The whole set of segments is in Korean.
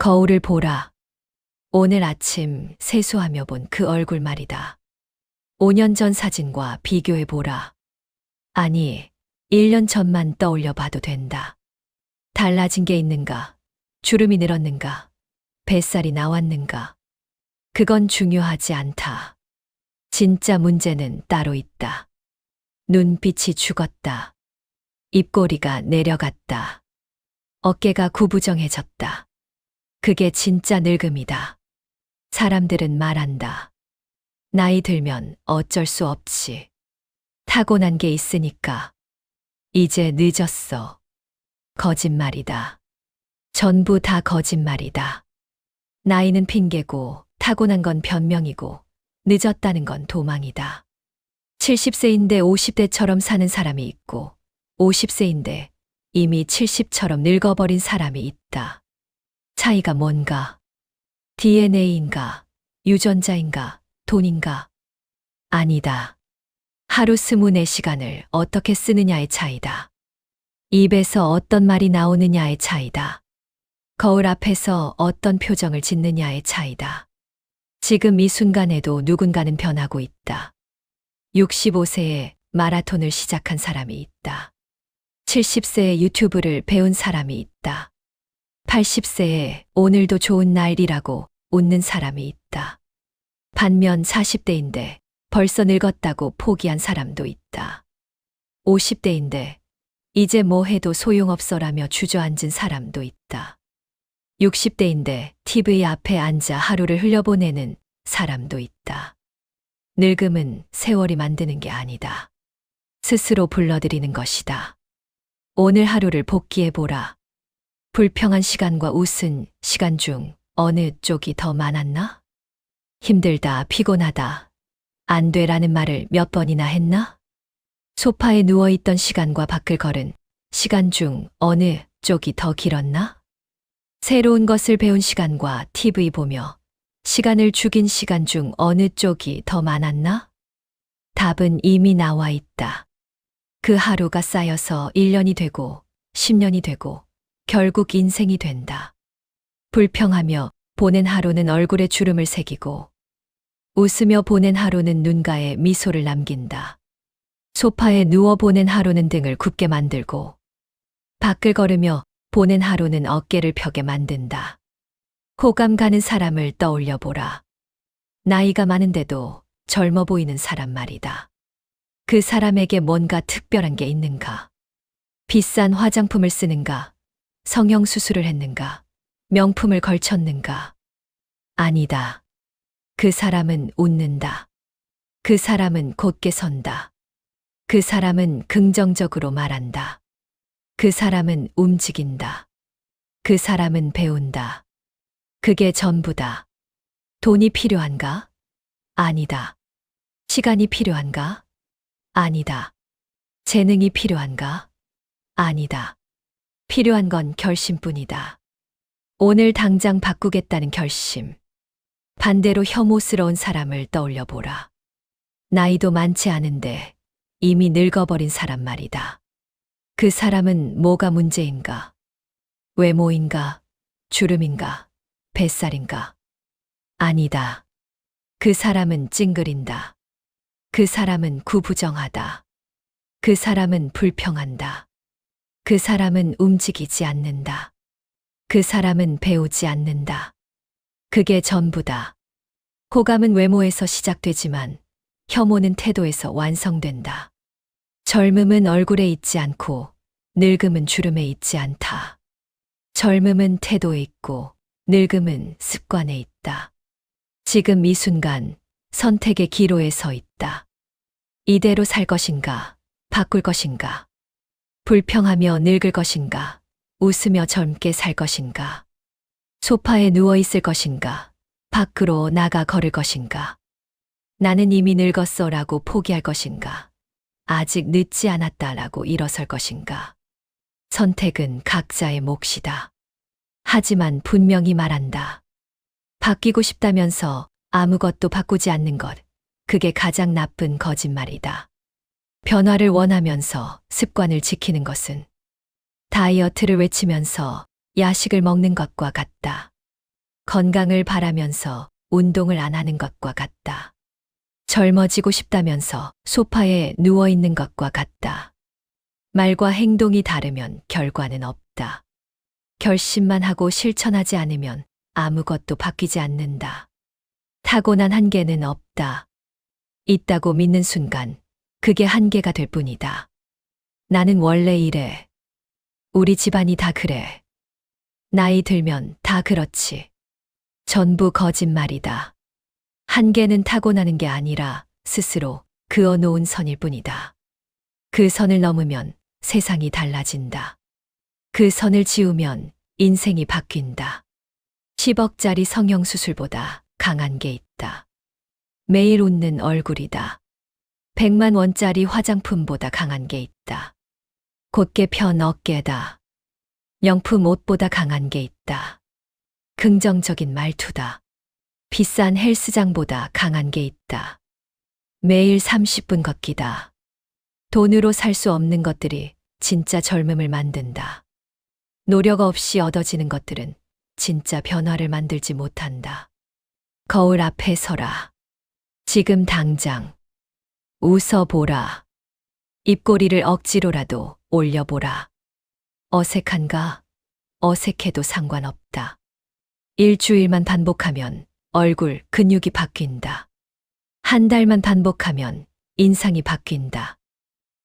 거울을 보라. 오늘 아침 세수하며 본 그 얼굴 말이다. 5년 전 사진과 비교해 보라. 아니, 1년 전만 떠올려 봐도 된다. 달라진 게 있는가? 주름이 늘었는가? 뱃살이 나왔는가? 그건 중요하지 않다. 진짜 문제는 따로 있다. 눈빛이 죽었다. 입꼬리가 내려갔다. 어깨가 구부정해졌다. 그게 진짜 늙음이다. 사람들은 말한다. 나이 들면 어쩔 수 없지. 타고난 게 있으니까. 이제 늦었어. 거짓말이다. 전부 다 거짓말이다. 나이는 핑계고 타고난 건 변명이고 늦었다는 건 도망이다. 70세인데 50대처럼 사는 사람이 있고 50세인데 이미 70처럼 늙어버린 사람이 있다. 차이가 뭔가? DNA인가? 유전자인가? 돈인가? 아니다. 하루 24시간을 어떻게 쓰느냐의 차이다. 입에서 어떤 말이 나오느냐의 차이다. 거울 앞에서 어떤 표정을 짓느냐의 차이다. 지금 이 순간에도 누군가는 변하고 있다. 65세에 마라톤을 시작한 사람이 있다. 70세에 유튜브를 배운 사람이 있다. 80세에 오늘도 좋은 날이라고 웃는 사람이 있다. 반면 40대인데 벌써 늙었다고 포기한 사람도 있다. 50대인데 이제 뭐 해도 소용없어라며 주저앉은 사람도 있다. 60대인데 TV 앞에 앉아 하루를 흘려보내는 사람도 있다. 늙음은 세월이 만드는 게 아니다. 스스로 불러들이는 것이다. 오늘 하루를 복기해보라. 불평한 시간과 웃은 시간 중 어느 쪽이 더 많았나? 힘들다, 피곤하다, 안 돼라는 말을 몇 번이나 했나? 소파에 누워있던 시간과 밖을 걸은 시간 중 어느 쪽이 더 길었나? 새로운 것을 배운 시간과 TV 보며 시간을 죽인 시간 중 어느 쪽이 더 많았나? 답은 이미 나와 있다. 그 하루가 쌓여서 1년이 되고 10년이 되고 결국 인생이 된다. 불평하며 보낸 하루는 얼굴에 주름을 새기고 웃으며 보낸 하루는 눈가에 미소를 남긴다. 소파에 누워 보낸 하루는 등을 굽게 만들고 밖을 걸으며 보낸 하루는 어깨를 펴게 만든다. 호감 가는 사람을 떠올려 보라. 나이가 많은데도 젊어 보이는 사람 말이다. 그 사람에게 뭔가 특별한 게 있는가? 비싼 화장품을 쓰는가? 성형수술을 했는가? 명품을 걸쳤는가? 아니다. 그 사람은 웃는다. 그 사람은 곧게 선다. 그 사람은 긍정적으로 말한다. 그 사람은 움직인다. 그 사람은 배운다. 그게 전부다. 돈이 필요한가? 아니다. 시간이 필요한가? 아니다. 재능이 필요한가? 아니다. 필요한 건 결심뿐이다. 오늘 당장 바꾸겠다는 결심. 반대로 혐오스러운 사람을 떠올려 보라. 나이도 많지 않은데 이미 늙어버린 사람 말이다. 그 사람은 뭐가 문제인가? 외모인가? 주름인가? 뱃살인가? 아니다. 그 사람은 찡그린다. 그 사람은 구부정하다. 그 사람은 불평한다. 그 사람은 움직이지 않는다. 그 사람은 배우지 않는다. 그게 전부다. 호감은 외모에서 시작되지만 혐오는 태도에서 완성된다. 젊음은 얼굴에 있지 않고 늙음은 주름에 있지 않다. 젊음은 태도에 있고 늙음은 습관에 있다. 지금 이 순간 선택의 기로에 서 있다. 이대로 살 것인가, 바꿀 것인가, 불평하며 늙을 것인가, 웃으며 젊게 살 것인가, 소파에 누워 있을 것인가, 밖으로 나가 걸을 것인가, 나는 이미 늙었어라고 포기할 것인가, 아직 늦지 않았다라고 일어설 것인가. 선택은 각자의 몫이다. 하지만 분명히 말한다. 바뀌고 싶다면서 아무것도 바꾸지 않는 것, 그게 가장 나쁜 거짓말이다. 변화를 원하면서 습관을 지키는 것은 다이어트를 외치면서 야식을 먹는 것과 같다. 건강을 바라면서 운동을 안 하는 것과 같다. 젊어지고 싶다면서 소파에 누워 있는 것과 같다. 말과 행동이 다르면 결과는 없다. 결심만 하고 실천하지 않으면 아무것도 바뀌지 않는다. 타고난 한계는 없다. 있다고 믿는 순간 그게 한계가 될 뿐이다. 나는 원래 이래. 우리 집안이 다 그래. 나이 들면 다 그렇지. 전부 거짓말이다. 한계는 타고나는 게 아니라 스스로 그어놓은 선일 뿐이다. 그 선을 넘으면 세상이 달라진다. 그 선을 지우면 인생이 바뀐다. 10억짜리 성형수술보다 강한 게 있다. 매일 웃는 얼굴이다. 100만 원짜리 화장품보다 강한 게 있다. 곧게 편 어깨다. 명품 옷보다 강한 게 있다. 긍정적인 말투다. 비싼 헬스장보다 강한 게 있다. 매일 30분 걷기다. 돈으로 살 수 없는 것들이 진짜 젊음을 만든다. 노력 없이 얻어지는 것들은 진짜 변화를 만들지 못한다. 거울 앞에 서라. 지금 당장. 웃어보라. 입꼬리를 억지로라도 올려보라. 어색한가? 어색해도 상관없다. 일주일만 반복하면 얼굴 근육이 바뀐다. 한 달만 반복하면 인상이 바뀐다.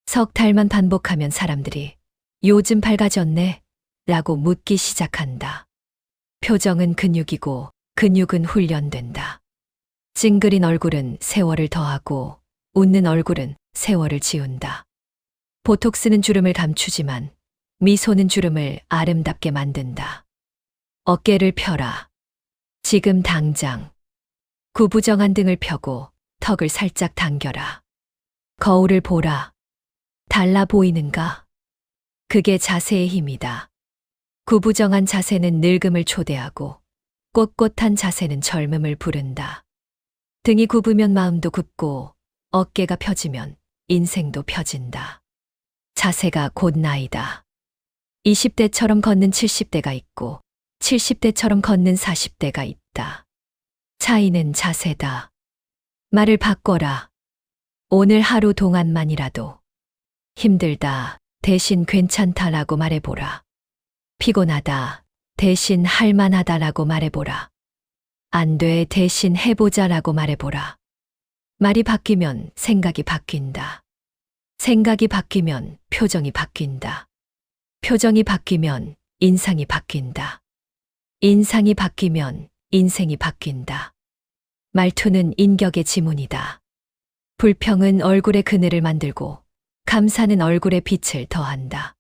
석 달만 반복하면 사람들이 요즘 밝아졌네? 라고 묻기 시작한다. 표정은 근육이고 근육은 훈련된다. 찡그린 얼굴은 세월을 더하고 웃는 얼굴은 세월을 지운다. 보톡스는 주름을 감추지만 미소는 주름을 아름답게 만든다. 어깨를 펴라. 지금 당장. 구부정한 등을 펴고 턱을 살짝 당겨라. 거울을 보라. 달라 보이는가? 그게 자세의 힘이다. 구부정한 자세는 늙음을 초대하고 꼿꼿한 자세는 젊음을 부른다. 등이 굽으면 마음도 굽고 어깨가 펴지면 인생도 펴진다. 자세가 곧 나이다. 20대처럼 걷는 70대가 있고 70대처럼 걷는 40대가 있다. 차이는 자세다. 말을 바꿔라. 오늘 하루 동안만이라도 힘들다 대신 괜찮다라고 말해보라. 피곤하다 대신 할만하다라고 말해보라. 안 돼 대신 해보자라고 말해보라. 말이 바뀌면 생각이 바뀐다. 생각이 바뀌면 표정이 바뀐다. 표정이 바뀌면 인상이 바뀐다. 인상이 바뀌면 인생이 바뀐다. 말투는 인격의 지문이다. 불평은 얼굴의 그늘을 만들고 감사는 얼굴의 빛을 더한다.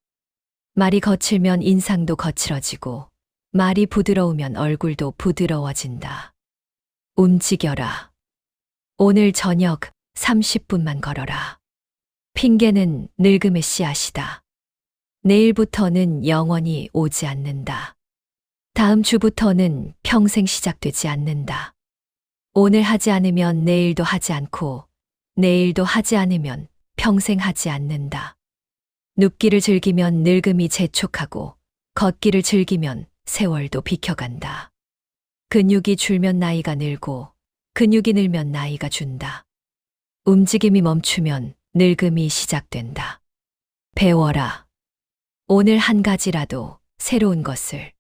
말이 거칠면 인상도 거칠어지고 말이 부드러우면 얼굴도 부드러워진다. 움직여라. 오늘 저녁 30분만 걸어라. 핑계는 늙음의 씨앗이다. 내일부터는 영원히 오지 않는다. 다음 주부터는 평생 시작되지 않는다. 오늘 하지 않으면 내일도 하지 않고 내일도 하지 않으면 평생 하지 않는다. 눕기를 즐기면 늙음이 재촉하고 걷기를 즐기면 세월도 비켜간다. 근육이 줄면 나이가 늘고 근육이 늘면 나이가 준다. 움직임이 멈추면 늙음이 시작된다. 배워라. 오늘 한 가지라도 새로운 것을.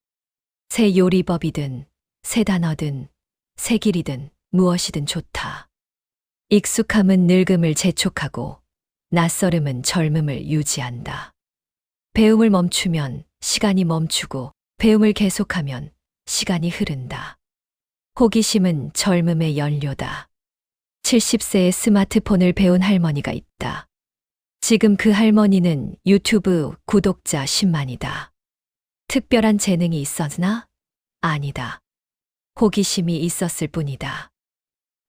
새 요리법이든 새 단어든 새 길이든 무엇이든 좋다. 익숙함은 늙음을 재촉하고 낯설음은 젊음을 유지한다. 배움을 멈추면 시간이 멈추고 배움을 계속하면 시간이 흐른다. 호기심은 젊음의 연료다. 70세에 스마트폰을 배운 할머니가 있다. 지금 그 할머니는 유튜브 구독자 10만이다. 특별한 재능이 있었나? 아니다. 호기심이 있었을 뿐이다.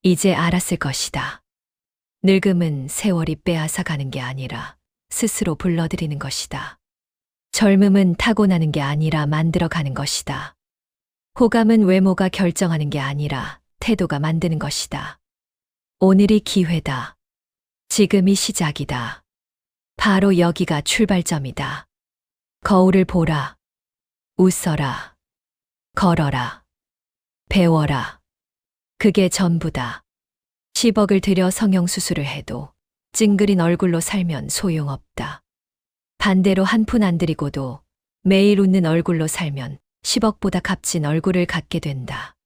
이제 알았을 것이다. 늙음은 세월이 빼앗아 가는 게 아니라 스스로 불러들이는 것이다. 젊음은 타고나는 게 아니라 만들어가는 것이다. 호감은 외모가 결정하는 게 아니라 태도가 만드는 것이다. 오늘이 기회다. 지금이 시작이다. 바로 여기가 출발점이다. 거울을 보라. 웃어라. 걸어라. 배워라. 그게 전부다. 10억을 들여 성형수술을 해도 찡그린 얼굴로 살면 소용없다. 반대로 한 푼 안 들이고도 매일 웃는 얼굴로 살면 10억보다 값진 얼굴을 갖게 된다.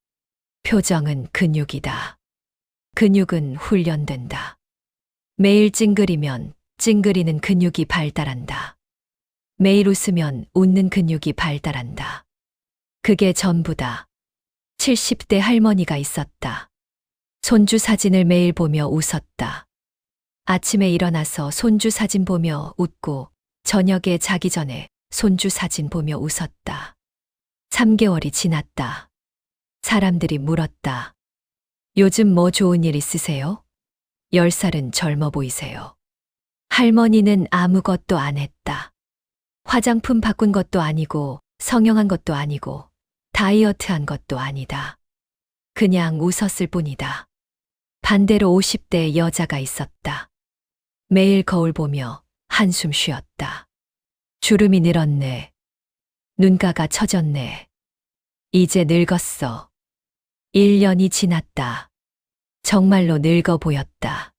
표정은 근육이다. 근육은 훈련된다. 매일 찡그리면 찡그리는 근육이 발달한다. 매일 웃으면 웃는 근육이 발달한다. 그게 전부다. 70대 할머니가 있었다. 손주 사진을 매일 보며 웃었다. 아침에 일어나서 손주 사진 보며 웃고 저녁에 자기 전에 손주 사진 보며 웃었다. 3개월이 지났다. 사람들이 물었다. 요즘 뭐 좋은 일 있으세요? 10살은 젊어 보이세요. 할머니는 아무것도 안 했다. 화장품 바꾼 것도 아니고 성형한 것도 아니고 다이어트한 것도 아니다. 그냥 웃었을 뿐이다. 반대로 50대 여자가 있었다. 매일 거울 보며 한숨 쉬었다. 주름이 늘었네. 눈가가 처졌네. 이제 늙었어. 1년이 지났다. 정말로 늙어 보였다.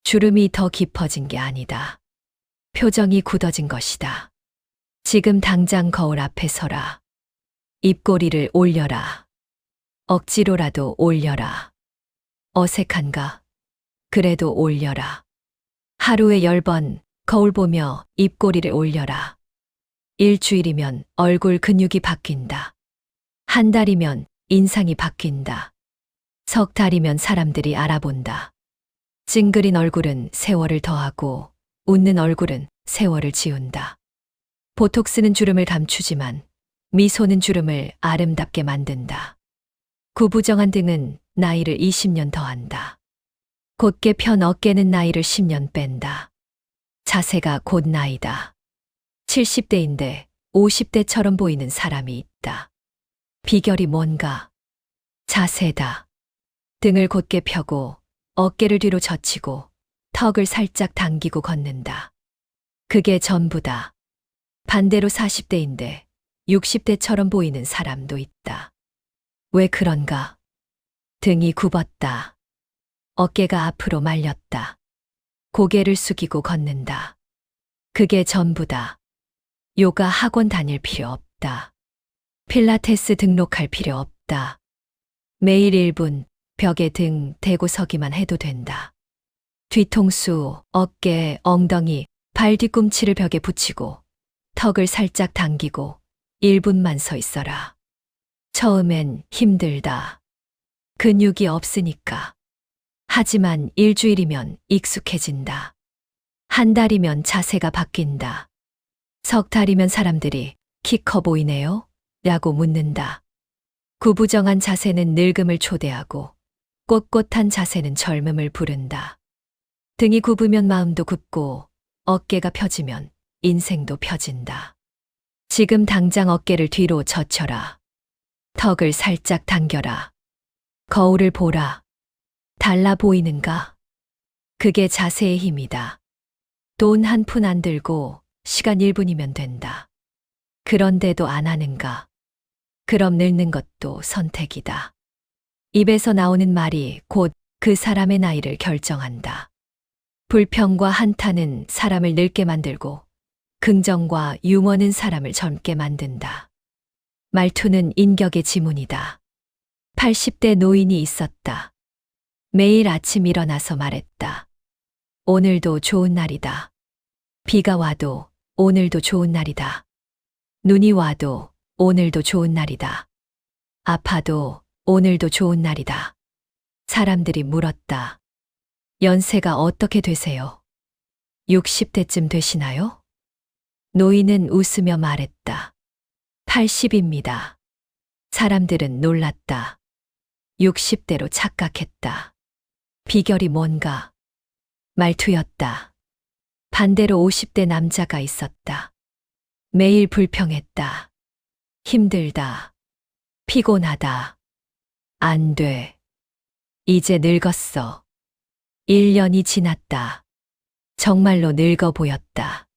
주름이 더 깊어진 게 아니다. 표정이 굳어진 것이다. 지금 당장 거울 앞에 서라. 입꼬리를 올려라. 억지로라도 올려라. 어색한가? 그래도 올려라. 하루에 10번 거울 보며 입꼬리를 올려라. 일주일이면 얼굴 근육이 바뀐다. 한 달이면 인상이 바뀐다. 석 달이면 사람들이 알아본다. 찡그린 얼굴은 세월을 더하고 웃는 얼굴은 세월을 지운다. 보톡스는 주름을 감추지만 미소는 주름을 아름답게 만든다. 구부정한 등은 나이를 20년 더한다. 곧게 편 어깨는 나이를 10년 뺀다. 자세가 곧 나이다. 70대인데 50대처럼 보이는 사람이 있다. 비결이 뭔가? 자세다. 등을 곧게 펴고 어깨를 뒤로 젖히고 턱을 살짝 당기고 걷는다. 그게 전부다. 반대로 40대인데 60대처럼 보이는 사람도 있다. 왜 그런가? 등이 굽었다. 어깨가 앞으로 말렸다. 고개를 숙이고 걷는다. 그게 전부다. 요가 학원 다닐 필요 없다. 필라테스 등록할 필요 없다. 매일 1분 벽에 등 대고 서기만 해도 된다. 뒤통수, 어깨, 엉덩이, 발 뒤꿈치를 벽에 붙이고 턱을 살짝 당기고 1분만 서 있어라. 처음엔 힘들다. 근육이 없으니까. 하지만 일주일이면 익숙해진다. 한 달이면 자세가 바뀐다. 석 달이면 사람들이 키 커 보이네요? 라고 묻는다. 구부정한 자세는 늙음을 초대하고 꼿꼿한 자세는 젊음을 부른다. 등이 굽으면 마음도 굽고 어깨가 펴지면 인생도 펴진다. 지금 당장 어깨를 뒤로 젖혀라. 턱을 살짝 당겨라. 거울을 보라. 달라 보이는가? 그게 자세의 힘이다. 돈 한 푼 안 들고 시간 1분이면 된다. 그런데도 안 하는가? 그럼 늙는 것도 선택이다. 입에서 나오는 말이 곧 그 사람의 나이를 결정한다. 불평과 한탄은 사람을 늙게 만들고 긍정과 유머는 사람을 젊게 만든다. 말투는 인격의 지문이다. 80대 노인이 있었다. 매일 아침 일어나서 말했다. 오늘도 좋은 날이다. 비가 와도 오늘도 좋은 날이다. 눈이 와도 오늘도 좋은 날이다. 아파도 오늘도 좋은 날이다. 사람들이 물었다. 연세가 어떻게 되세요? 60대쯤 되시나요? 노인은 웃으며 말했다. 80입니다. 사람들은 놀랐다. 60대로 착각했다. 비결이 뭔가? 말투였다. 반대로 50대 남자가 있었다. 매일 불평했다. 힘들다. 피곤하다. 안 돼. 이제 늙었어. 1년이 지났다. 정말로 늙어 보였다.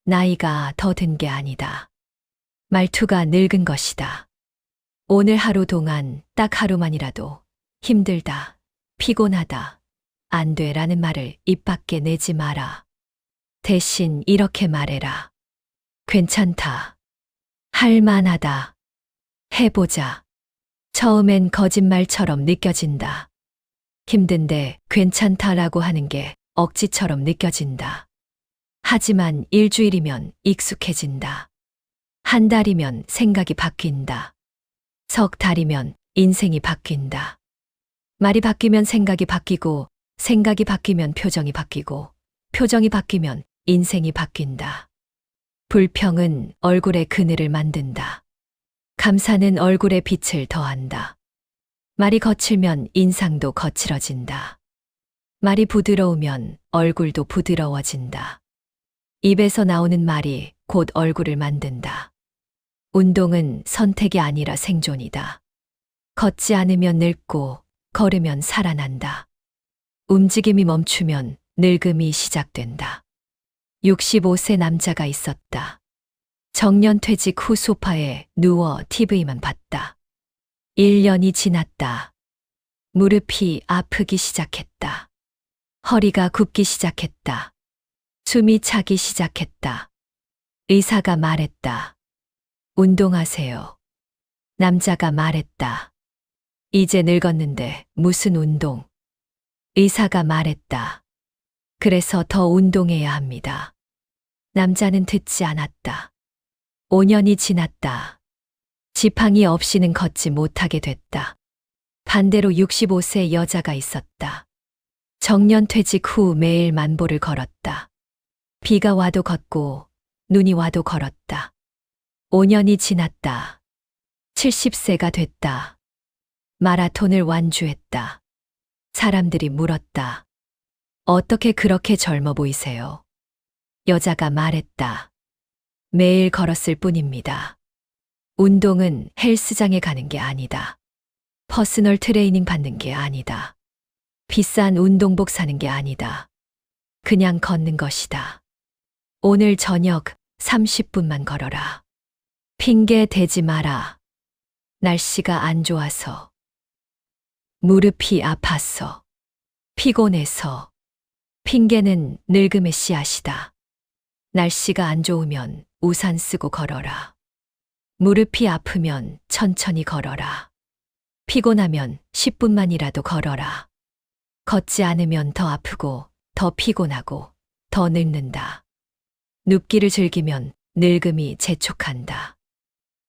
나이가 더 든 게 아니다. 말투가 늙은 것이다. 오늘 하루 동안 딱 하루만이라도 힘들다, 피곤하다, 안 돼라는 말을 입 밖에 내지 마라. 대신 이렇게 말해라. 괜찮다. 할만하다. 해보자. 처음엔 거짓말처럼 느껴진다. 힘든데 괜찮다라고 하는 게 억지처럼 느껴진다. 하지만 일주일이면 익숙해진다. 한 달이면 생각이 바뀐다. 석 달이면 인생이 바뀐다. 말이 바뀌면 생각이 바뀌고, 생각이 바뀌면 표정이 바뀌고, 표정이 바뀌면 인생이 바뀐다. 불평은 얼굴에 그늘을 만든다. 감사는 얼굴에 빛을 더한다. 말이 거칠면 인상도 거칠어진다. 말이 부드러우면 얼굴도 부드러워진다. 입에서 나오는 말이 곧 얼굴을 만든다. 운동은 선택이 아니라 생존이다. 걷지 않으면 늙고 걸으면 살아난다. 움직임이 멈추면 늙음이 시작된다. 65세 남자가 있었다. 정년퇴직 후 소파에 누워 TV만 봤다. 1년이 지났다. 무릎이 아프기 시작했다. 허리가 굽기 시작했다. 숨이 차기 시작했다. 의사가 말했다. 운동하세요. 남자가 말했다. 이제 늙었는데 무슨 운동? 의사가 말했다. 그래서 더 운동해야 합니다. 남자는 듣지 않았다. 5년이 지났다. 지팡이 없이는 걷지 못하게 됐다. 반대로 65세 여자가 있었다. 정년퇴직 후 매일 만보를 걸었다. 비가 와도 걷고 눈이 와도 걸었다. 5년이 지났다. 70세가 됐다. 마라톤을 완주했다. 사람들이 물었다. 어떻게 그렇게 젊어 보이세요? 여자가 말했다. 매일 걸었을 뿐입니다. 운동은 헬스장에 가는 게 아니다. 퍼스널 트레이닝 받는 게 아니다. 비싼 운동복 사는 게 아니다. 그냥 걷는 것이다. 오늘 저녁 30분만 걸어라. 핑계 대지 마라. 날씨가 안 좋아서. 무릎이 아파서. 피곤해서. 핑계는 늙음의 씨앗이다. 날씨가 안 좋으면 우산 쓰고 걸어라. 무릎이 아프면 천천히 걸어라. 피곤하면 10분만이라도 걸어라. 걷지 않으면 더 아프고, 더 피곤하고, 더 늙는다. 눕기를 즐기면 늙음이 재촉한다.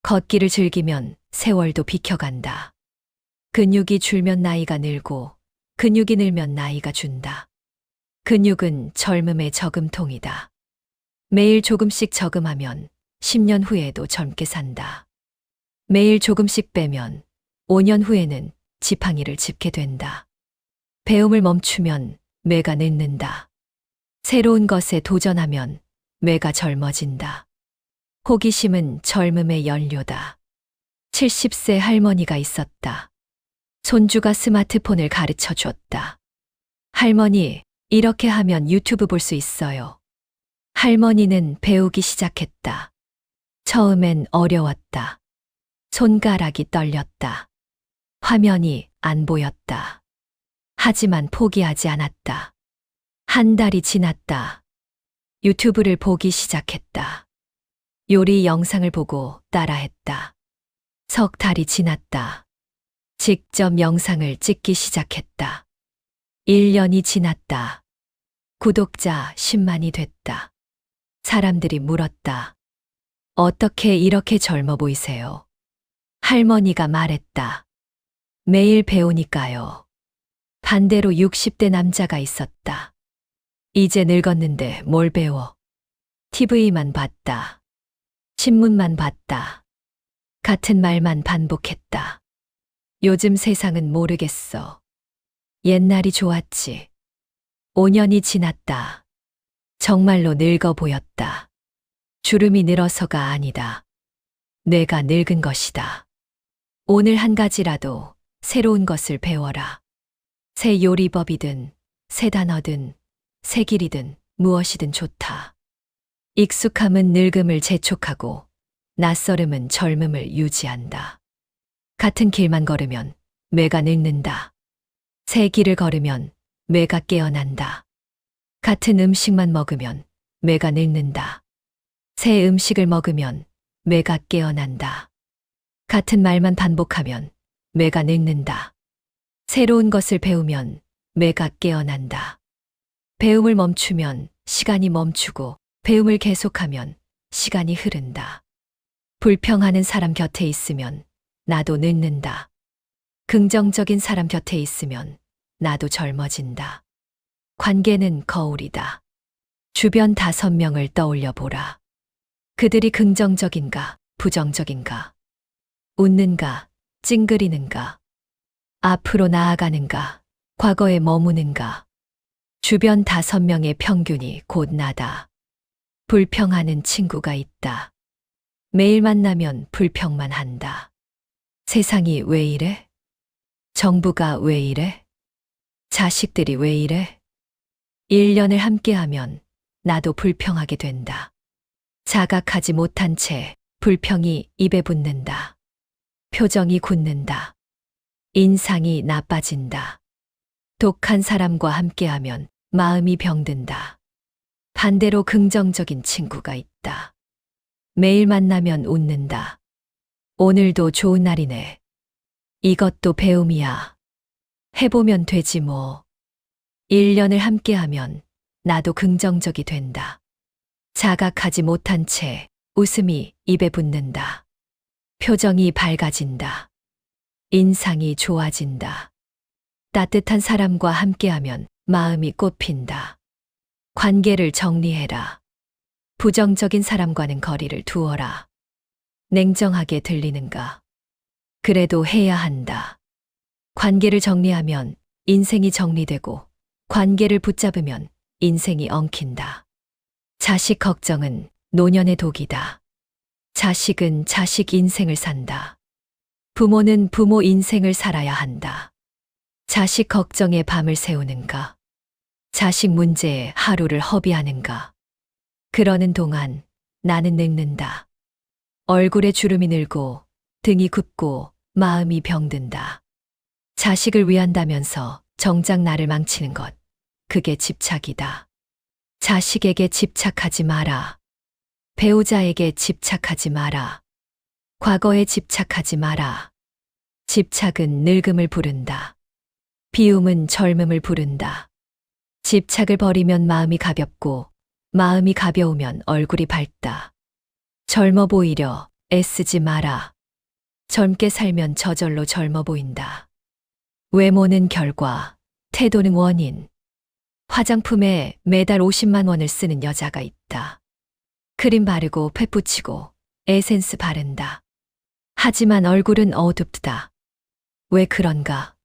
걷기를 즐기면 세월도 비켜간다. 근육이 줄면 나이가 늘고, 근육이 늘면 나이가 준다. 근육은 젊음의 저금통이다. 매일 조금씩 저금하면 10년 후에도 젊게 산다. 매일 조금씩 빼면 5년 후에는 지팡이를 짚게 된다. 배움을 멈추면 뇌가 늙는다. 새로운 것에 도전하면 뇌가 젊어진다. 호기심은 젊음의 연료다. 70세 할머니가 있었다. 손주가 스마트폰을 가르쳐 줬다. 할머니, 이렇게 하면 유튜브 볼 수 있어요. 할머니는 배우기 시작했다. 처음엔 어려웠다. 손가락이 떨렸다. 화면이 안 보였다. 하지만 포기하지 않았다. 한 달이 지났다. 유튜브를 보기 시작했다. 요리 영상을 보고 따라했다. 석 달이 지났다. 직접 영상을 찍기 시작했다. 1년이 지났다. 구독자 10만이 됐다. 사람들이 물었다. 어떻게 이렇게 젊어 보이세요? 할머니가 말했다. 매일 배우니까요. 반대로 60대 남자가 있었다. 이제 늙었는데 뭘 배워? TV만 봤다. 신문만 봤다. 같은 말만 반복했다. 요즘 세상은 모르겠어. 옛날이 좋았지. 5년이 지났다. 정말로 늙어 보였다. 주름이 늘어서가 아니다. 뇌가 늙은 것이다. 오늘 한 가지라도 새로운 것을 배워라. 새 요리법이든, 새 단어든, 새 길이든 무엇이든 좋다. 익숙함은 늙음을 재촉하고 낯설음은 젊음을 유지한다. 같은 길만 걸으면 뇌가 늙는다. 새 길을 걸으면 뇌가 깨어난다. 같은 음식만 먹으면 뇌가 늙는다. 새 음식을 먹으면 뇌가 깨어난다. 같은 말만 반복하면 뇌가 늙는다. 새로운 것을 배우면 뇌가 깨어난다. 배움을 멈추면 시간이 멈추고 배움을 계속하면 시간이 흐른다. 불평하는 사람 곁에 있으면 나도 늙는다. 긍정적인 사람 곁에 있으면 나도 젊어진다. 관계는 거울이다. 주변 5명을 떠올려 보라. 그들이 긍정적인가, 부정적인가? 웃는가, 찡그리는가? 앞으로 나아가는가, 과거에 머무는가? 주변 5명의 평균이 곧 나다. 불평하는 친구가 있다. 매일 만나면 불평만 한다. 세상이 왜 이래? 정부가 왜 이래? 자식들이 왜 이래? 1년을 함께하면 나도 불평하게 된다. 자각하지 못한 채 불평이 입에 붙는다. 표정이 굳는다. 인상이 나빠진다. 독한 사람과 함께하면 마음이 병든다. 반대로 긍정적인 친구가 있다. 매일 만나면 웃는다. 오늘도 좋은 날이네. 이것도 배움이야. 해보면 되지 뭐. 1년을 함께하면 나도 긍정적이 된다. 자각하지 못한 채 웃음이 입에 붙는다. 표정이 밝아진다. 인상이 좋아진다. 따뜻한 사람과 함께하면 마음이 꽃핀다. 관계를 정리해라. 부정적인 사람과는 거리를 두어라. 냉정하게 들리는가? 그래도 해야 한다. 관계를 정리하면 인생이 정리되고 관계를 붙잡으면 인생이 엉킨다. 자식 걱정은 노년의 독이다. 자식은 자식 인생을 산다. 부모는 부모 인생을 살아야 한다. 자식 걱정에 밤을 새우는가? 자식 문제에 하루를 허비하는가? 그러는 동안 나는 늙는다. 얼굴에 주름이 늘고 등이 굽고 마음이 병든다. 자식을 위한다면서 정작 나를 망치는 것, 그게 집착이다. 자식에게 집착하지 마라. 배우자에게 집착하지 마라. 과거에 집착하지 마라. 집착은 늙음을 부른다. 비움은 젊음을 부른다. 집착을 버리면 마음이 가볍고 마음이 가벼우면 얼굴이 밝다. 젊어 보이려 애쓰지 마라. 젊게 살면 저절로 젊어 보인다. 외모는 결과, 태도는 원인. 화장품에 매달 50만 원을 쓰는 여자가 있다. 크림 바르고 팩 붙이고 에센스 바른다. 하지만 얼굴은 어둡다. 왜 그런가?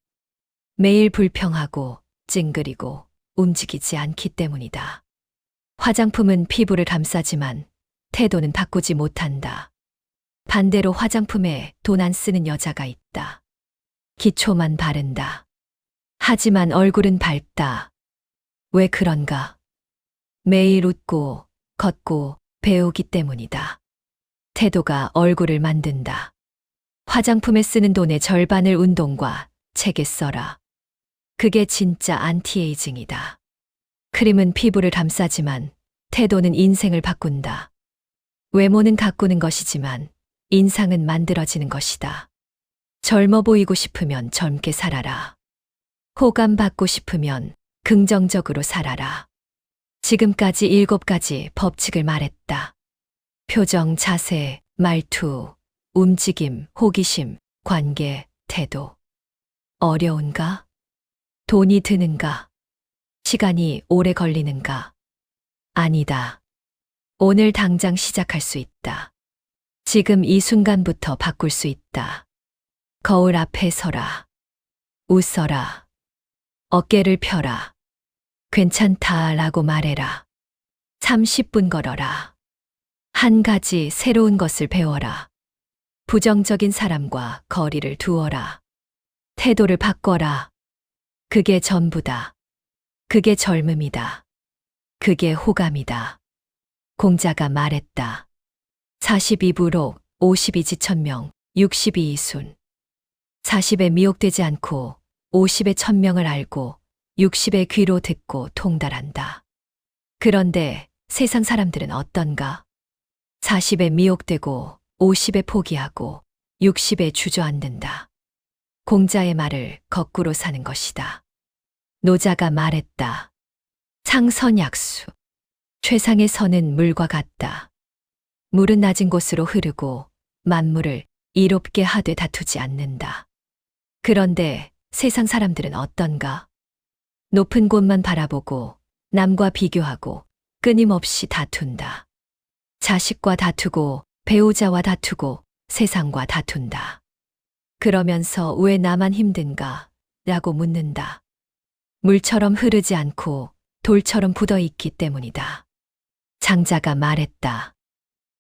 매일 불평하고 찡그리고 움직이지 않기 때문이다. 화장품은 피부를 감싸지만 태도는 바꾸지 못한다. 반대로 화장품에 돈 안 쓰는 여자가 있다. 기초만 바른다. 하지만 얼굴은 밝다. 왜 그런가? 매일 웃고 걷고 배우기 때문이다. 태도가 얼굴을 만든다. 화장품에 쓰는 돈의 절반을 운동과 책에 써라. 그게 진짜 안티에이징이다. 크림은 피부를 감싸지만 태도는 인생을 바꾼다. 외모는 가꾸는 것이지만 인상은 만들어지는 것이다. 젊어 보이고 싶으면 젊게 살아라. 호감 받고 싶으면 긍정적으로 살아라. 지금까지 7가지 법칙을 말했다. 표정, 자세, 말투, 움직임, 호기심, 관계, 태도. 어려운가? 돈이 드는가? 시간이 오래 걸리는가? 아니다. 오늘 당장 시작할 수 있다. 지금 이 순간부터 바꿀 수 있다. 거울 앞에 서라. 웃어라. 어깨를 펴라. 괜찮다라고 말해라. 30분 걸어라. 한 가지 새로운 것을 배워라. 부정적인 사람과 거리를 두어라. 태도를 바꿔라. 그게 전부다. 그게 젊음이다. 그게 호감이다. 공자가 말했다. 42부록 52지천명 62이순. 40에 미혹되지 않고 50에 천명을 알고 60에 귀로 듣고 통달한다. 그런데 세상 사람들은 어떤가? 40에 미혹되고 50에 포기하고 60에 주저앉는다. 공자의 말을 거꾸로 사는 것이다. 노자가 말했다. 상선약수. 최상의 선은 물과 같다. 물은 낮은 곳으로 흐르고 만물을 이롭게 하되 다투지 않는다. 그런데 세상 사람들은 어떤가? 높은 곳만 바라보고 남과 비교하고 끊임없이 다툰다. 자식과 다투고 배우자와 다투고 세상과 다툰다. 그러면서 왜 나만 힘든가? 라고 묻는다. 물처럼 흐르지 않고 돌처럼 굳어 있기 때문이다. 장자가 말했다.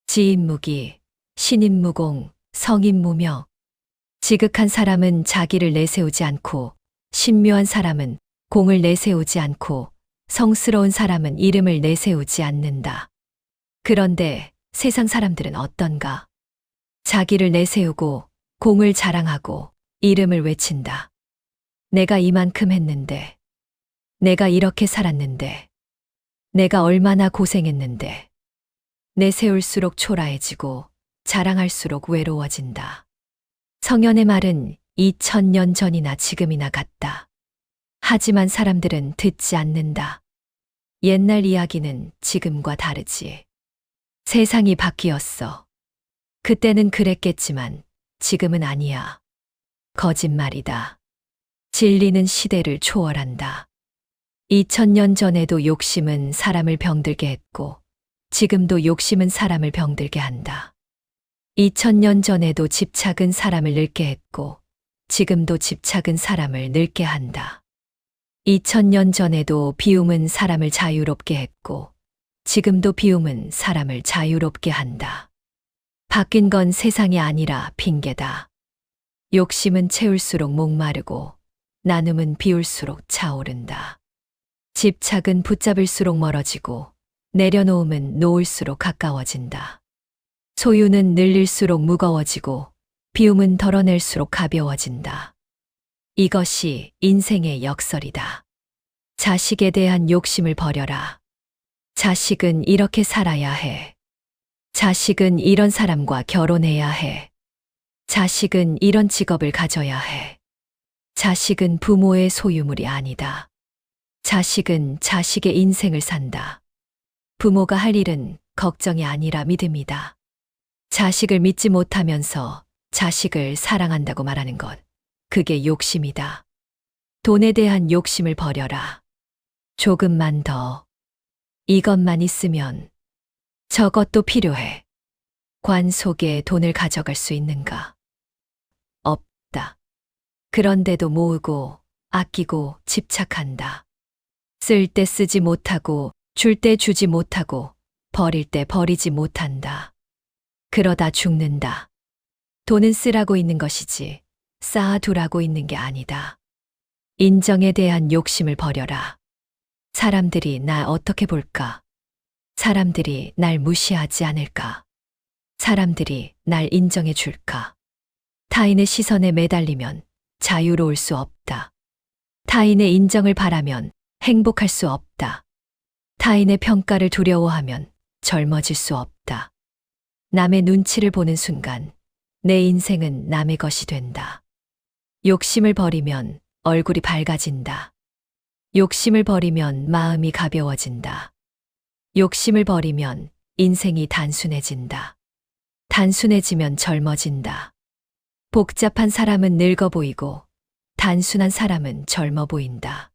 지인무기, 신인무공, 성인무명. 지극한 사람은 자기를 내세우지 않고 신묘한 사람은 공을 내세우지 않고 성스러운 사람은 이름을 내세우지 않는다. 그런데 세상 사람들은 어떤가? 자기를 내세우고 공을 자랑하고 이름을 외친다. 내가 이만큼 했는데, 내가 이렇게 살았는데, 내가 얼마나 고생했는데, 내세울수록 초라해지고 자랑할수록 외로워진다. 성현의 말은 2000년 전이나 지금이나 같다. 하지만 사람들은 듣지 않는다. 옛날 이야기는 지금과 다르지. 세상이 바뀌었어. 그때는 그랬겠지만 지금은 아니야. 거짓말이다. 진리는 시대를 초월한다. 2000년 전에도 욕심은 사람을 병들게 했고 지금도 욕심은 사람을 병들게 한다. 2000년 전에도 집착은 사람을 늙게 했고 지금도 집착은 사람을 늙게 한다. 2000년 전에도 비움은 사람을 자유롭게 했고 지금도 비움은 사람을 자유롭게 한다. 바뀐 건 세상이 아니라 핑계다. 욕심은 채울수록 목마르고 나눔은 비울수록 차오른다. 집착은 붙잡을수록 멀어지고 내려놓음은 놓을수록 가까워진다. 소유는 늘릴수록 무거워지고 비움은 덜어낼수록 가벼워진다. 이것이 인생의 역설이다. 자식에 대한 욕심을 버려라. 자식은 이렇게 살아야 해. 자식은 이런 사람과 결혼해야 해. 자식은 이런 직업을 가져야 해. 자식은 부모의 소유물이 아니다. 자식은 자식의 인생을 산다. 부모가 할 일은 걱정이 아니라 믿음이다. 자식을 믿지 못하면서 자식을 사랑한다고 말하는 것, 그게 욕심이다. 돈에 대한 욕심을 버려라. 조금만 더. 이것만 있으면 저것도 필요해. 관 속에 돈을 가져갈 수 있는가? 없다. 그런데도 모으고 아끼고 집착한다. 쓸 때 쓰지 못하고 줄 때 주지 못하고 버릴 때 버리지 못한다. 그러다 죽는다. 돈은 쓰라고 있는 것이지 쌓아두라고 있는 게 아니다. 인정에 대한 욕심을 버려라. 사람들이 날 어떻게 볼까? 사람들이 날 무시하지 않을까? 사람들이 날 인정해 줄까? 타인의 시선에 매달리면 자유로울 수 없다. 타인의 인정을 바라면 행복할 수 없다. 타인의 평가를 두려워하면 젊어질 수 없다. 남의 눈치를 보는 순간 내 인생은 남의 것이 된다. 욕심을 버리면 얼굴이 밝아진다. 욕심을 버리면 마음이 가벼워진다. 욕심을 버리면 인생이 단순해진다. 단순해지면 젊어진다. 복잡한 사람은 늙어 보이고 단순한 사람은 젊어 보인다.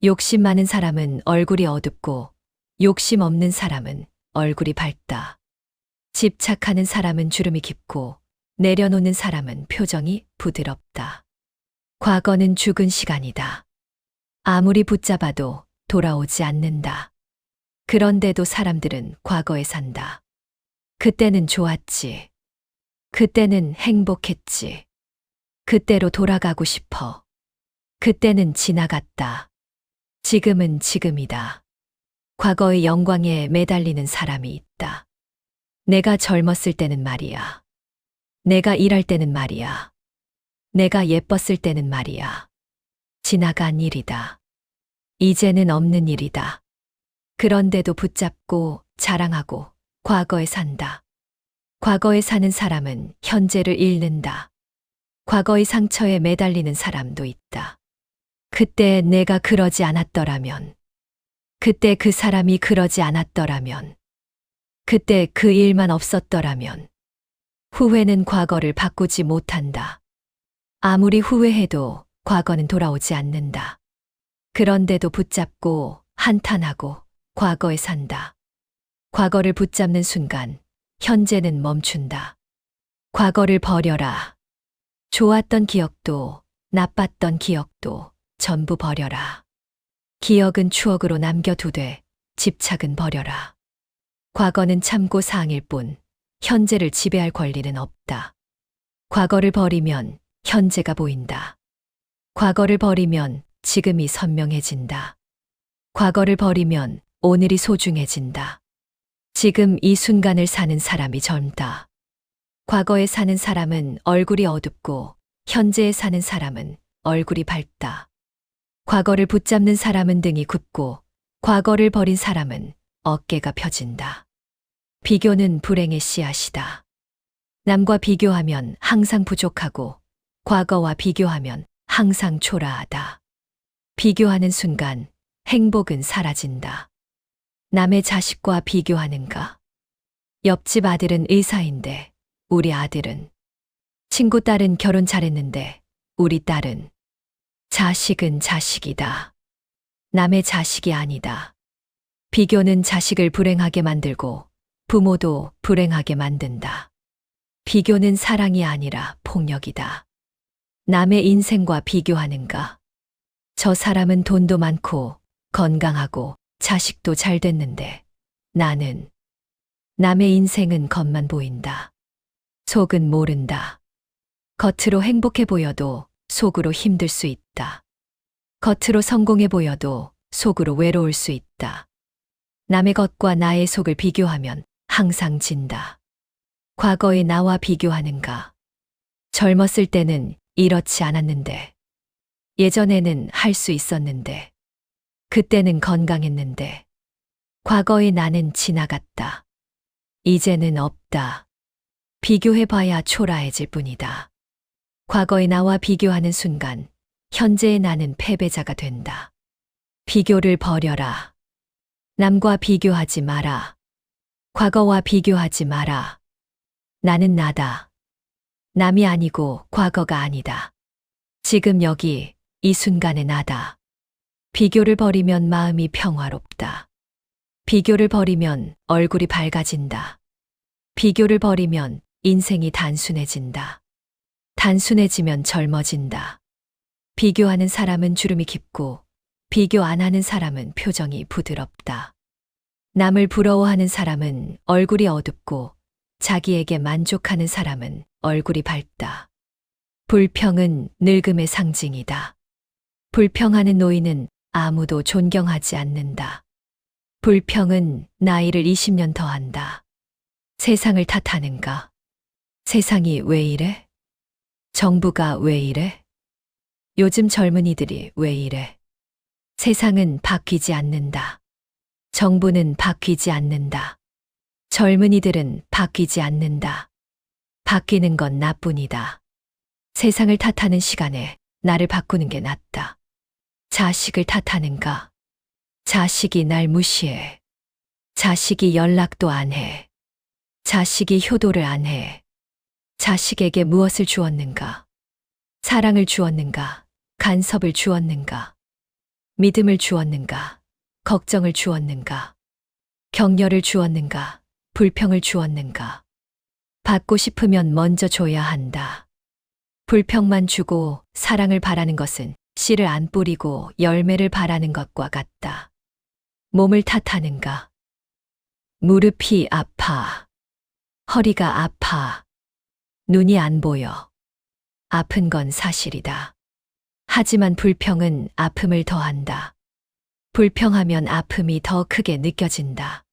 욕심 많은 사람은 얼굴이 어둡고 욕심 없는 사람은 얼굴이 밝다. 집착하는 사람은 주름이 깊고 내려놓는 사람은 표정이 부드럽다. 과거는 죽은 시간이다. 아무리 붙잡아도 돌아오지 않는다. 그런데도 사람들은 과거에 산다. 그때는 좋았지. 그때는 행복했지. 그때로 돌아가고 싶어. 그때는 지나갔다. 지금은 지금이다. 과거의 영광에 매달리는 사람이 있다. 내가 젊었을 때는 말이야. 내가 일할 때는 말이야. 내가 예뻤을 때는 말이야. 지나간 일이다. 이제는 없는 일이다. 그런데도 붙잡고 자랑하고 과거에 산다. 과거에 사는 사람은 현재를 잃는다. 과거의 상처에 매달리는 사람도 있다. 그때 내가 그러지 않았더라면, 그때 그 사람이 그러지 않았더라면, 그때 그 일만 없었더라면, 후회는 과거를 바꾸지 못한다. 아무리 후회해도 과거는 돌아오지 않는다. 그런데도 붙잡고 한탄하고 과거에 산다. 과거를 붙잡는 순간 현재는 멈춘다. 과거를 버려라. 좋았던 기억도 나빴던 기억도 전부 버려라. 기억은 추억으로 남겨두되 집착은 버려라. 과거는 참고 사항일 뿐 현재를 지배할 권리는 없다. 과거를 버리면 현재가 보인다. 과거를 버리면 지금이 선명해진다. 과거를 버리면 오늘이 소중해진다. 지금 이 순간을 사는 사람이 젊다. 과거에 사는 사람은 얼굴이 어둡고 현재에 사는 사람은 얼굴이 밝다. 과거를 붙잡는 사람은 등이 굳고 과거를 버린 사람은 어깨가 펴진다. 비교는 불행의 씨앗이다. 남과 비교하면 항상 부족하고 과거와 비교하면 항상 초라하다. 비교하는 순간 행복은 사라진다. 남의 자식과 비교하는가? 옆집 아들은 의사인데 우리 아들은, 친구 딸은 결혼 잘했는데 우리 딸은, 자식은 자식이다. 남의 자식이 아니다. 비교는 자식을 불행하게 만들고 부모도 불행하게 만든다. 비교는 사랑이 아니라 폭력이다. 남의 인생과 비교하는가? 저 사람은 돈도 많고 건강하고 자식도 잘 됐는데 나는, 남의 인생은 겉만 보인다. 속은 모른다. 겉으로 행복해 보여도 속으로 힘들 수 있다. 겉으로 성공해 보여도 속으로 외로울 수 있다. 남의 겉과 나의 속을 비교하면 항상 진다. 과거의 나와 비교하는가? 젊었을 때는 이렇지 않았는데, 예전에는 할 수 있었는데, 그때는 건강했는데, 과거의 나는 지나갔다. 이제는 없다. 비교해봐야 초라해질 뿐이다. 과거의 나와 비교하는 순간, 현재의 나는 패배자가 된다. 비교를 버려라. 남과 비교하지 마라. 과거와 비교하지 마라. 나는 나다. 남이 아니고 과거가 아니다. 지금 여기, 이 순간의 나다. 비교를 버리면 마음이 평화롭다. 비교를 버리면 얼굴이 밝아진다. 비교를 버리면 인생이 단순해진다. 단순해지면 젊어진다. 비교하는 사람은 주름이 깊고 비교 안 하는 사람은 표정이 부드럽다. 남을 부러워하는 사람은 얼굴이 어둡고 자기에게 만족하는 사람은 얼굴이 밝다. 불평은 늙음의 상징이다. 불평하는 노인은 아무도 존경하지 않는다. 불평은 나이를 20년 더한다. 세상을 탓하는가? 세상이 왜 이래? 정부가 왜 이래? 요즘 젊은이들이 왜 이래? 세상은 바뀌지 않는다. 정부는 바뀌지 않는다. 젊은이들은 바뀌지 않는다. 바뀌는 건 나뿐이다. 세상을 탓하는 시간에 나를 바꾸는 게 낫다. 자식을 탓하는가? 자식이 날 무시해. 자식이 연락도 안 해. 자식이 효도를 안 해. 자식에게 무엇을 주었는가? 사랑을 주었는가? 간섭을 주었는가? 믿음을 주었는가? 걱정을 주었는가? 격려를 주었는가? 불평을 주었는가? 받고 싶으면 먼저 줘야 한다. 불평만 주고 사랑을 바라는 것은 씨를 안 뿌리고 열매를 바라는 것과 같다. 몸을 탓하는가? 무릎이 아파. 허리가 아파. 눈이 안 보여. 아픈 건 사실이다. 하지만 불평은 아픔을 더한다. 불평하면 아픔이 더 크게 느껴진다.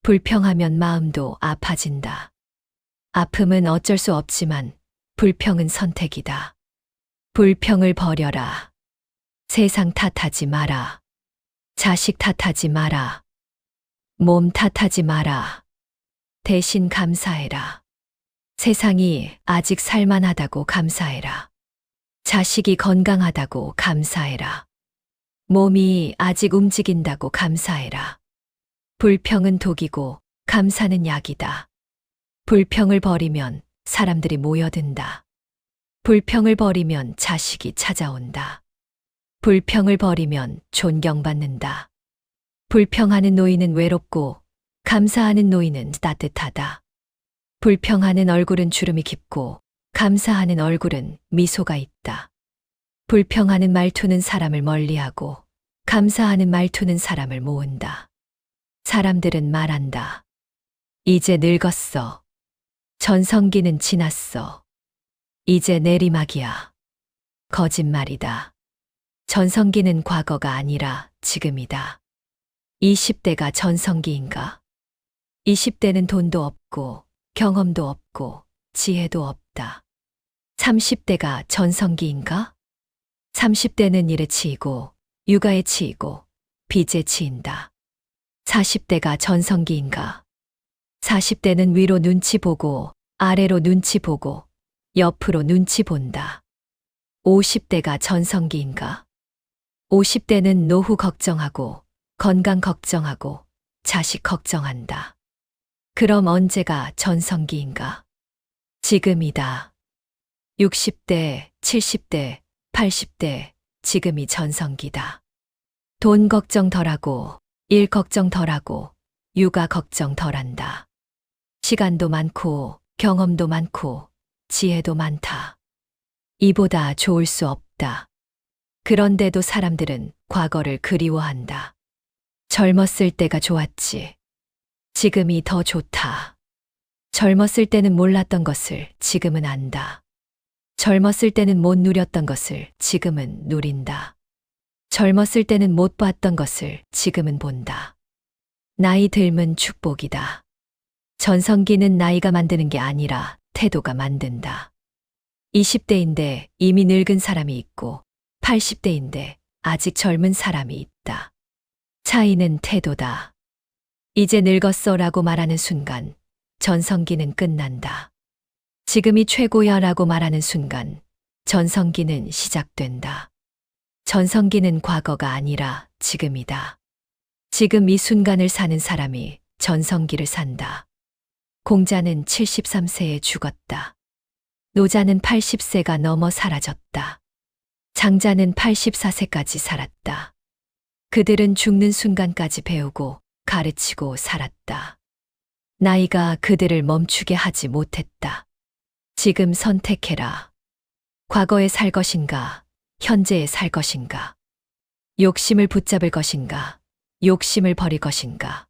불평하면 마음도 아파진다. 아픔은 어쩔 수 없지만 불평은 선택이다. 불평을 버려라. 세상 탓하지 마라. 자식 탓하지 마라. 몸 탓하지 마라. 대신 감사해라. 세상이 아직 살만하다고 감사해라. 자식이 건강하다고 감사해라. 몸이 아직 움직인다고 감사해라. 불평은 독이고 감사는 약이다. 불평을 버리면 사람들이 모여든다. 불평을 버리면 자식이 찾아온다. 불평을 버리면 존경받는다. 불평하는 노인은 외롭고 감사하는 노인은 따뜻하다. 불평하는 얼굴은 주름이 깊고 감사하는 얼굴은 미소가 있다. 불평하는 말투는 사람을 멀리하고 감사하는 말투는 사람을 모은다. 사람들은 말한다. 이제 늙었어. 전성기는 지났어. 이제 내리막이야. 거짓말이다. 전성기는 과거가 아니라 지금이다. 20대가 전성기인가? 20대는 돈도 없고 경험도 없고 지혜도 없다. 30대가 전성기인가? 30대는 일에 치이고 육아에 치이고 빚에 치인다. 40대가 전성기인가? 40대는 위로 눈치 보고 아래로 눈치 보고 옆으로 눈치 본다. 50대가 전성기인가? 50대는 노후 걱정하고 건강 걱정하고 자식 걱정한다. 그럼 언제가 전성기인가? 지금이다. 60대, 70대, 80대, 지금이 전성기다. 돈 걱정 덜하고 일 걱정 덜하고 육아 걱정 덜한다. 시간도 많고 경험도 많고 지혜도 많다. 이보다 좋을 수 없다. 그런데도 사람들은 과거를 그리워한다. 젊었을 때가 좋았지. 지금이 더 좋다. 젊었을 때는 몰랐던 것을 지금은 안다. 젊었을 때는 못 누렸던 것을 지금은 누린다. 젊었을 때는 못 봤던 것을 지금은 본다. 나이 들면 축복이다. 전성기는 나이가 만드는 게 아니라 태도가 만든다. 20대인데 이미 늙은 사람이 있고 80대인데 아직 젊은 사람이 있다. 차이는 태도다. 이제 늙었어 라고 말하는 순간 전성기는 끝난다. 지금이 최고야 라고 말하는 순간 전성기는 시작된다. 전성기는 과거가 아니라 지금이다. 지금 이 순간을 사는 사람이 전성기를 산다. 공자는 73세에 죽었다. 노자는 80세가 넘어 사라졌다. 장자는 84세까지 살았다. 그들은 죽는 순간까지 배우고 가르치고 살았다. 나이가 그들을 멈추게 하지 못했다. 지금 선택해라. 과거에 살 것인가, 현재에 살 것인가. 욕심을 붙잡을 것인가, 욕심을 버릴 것인가.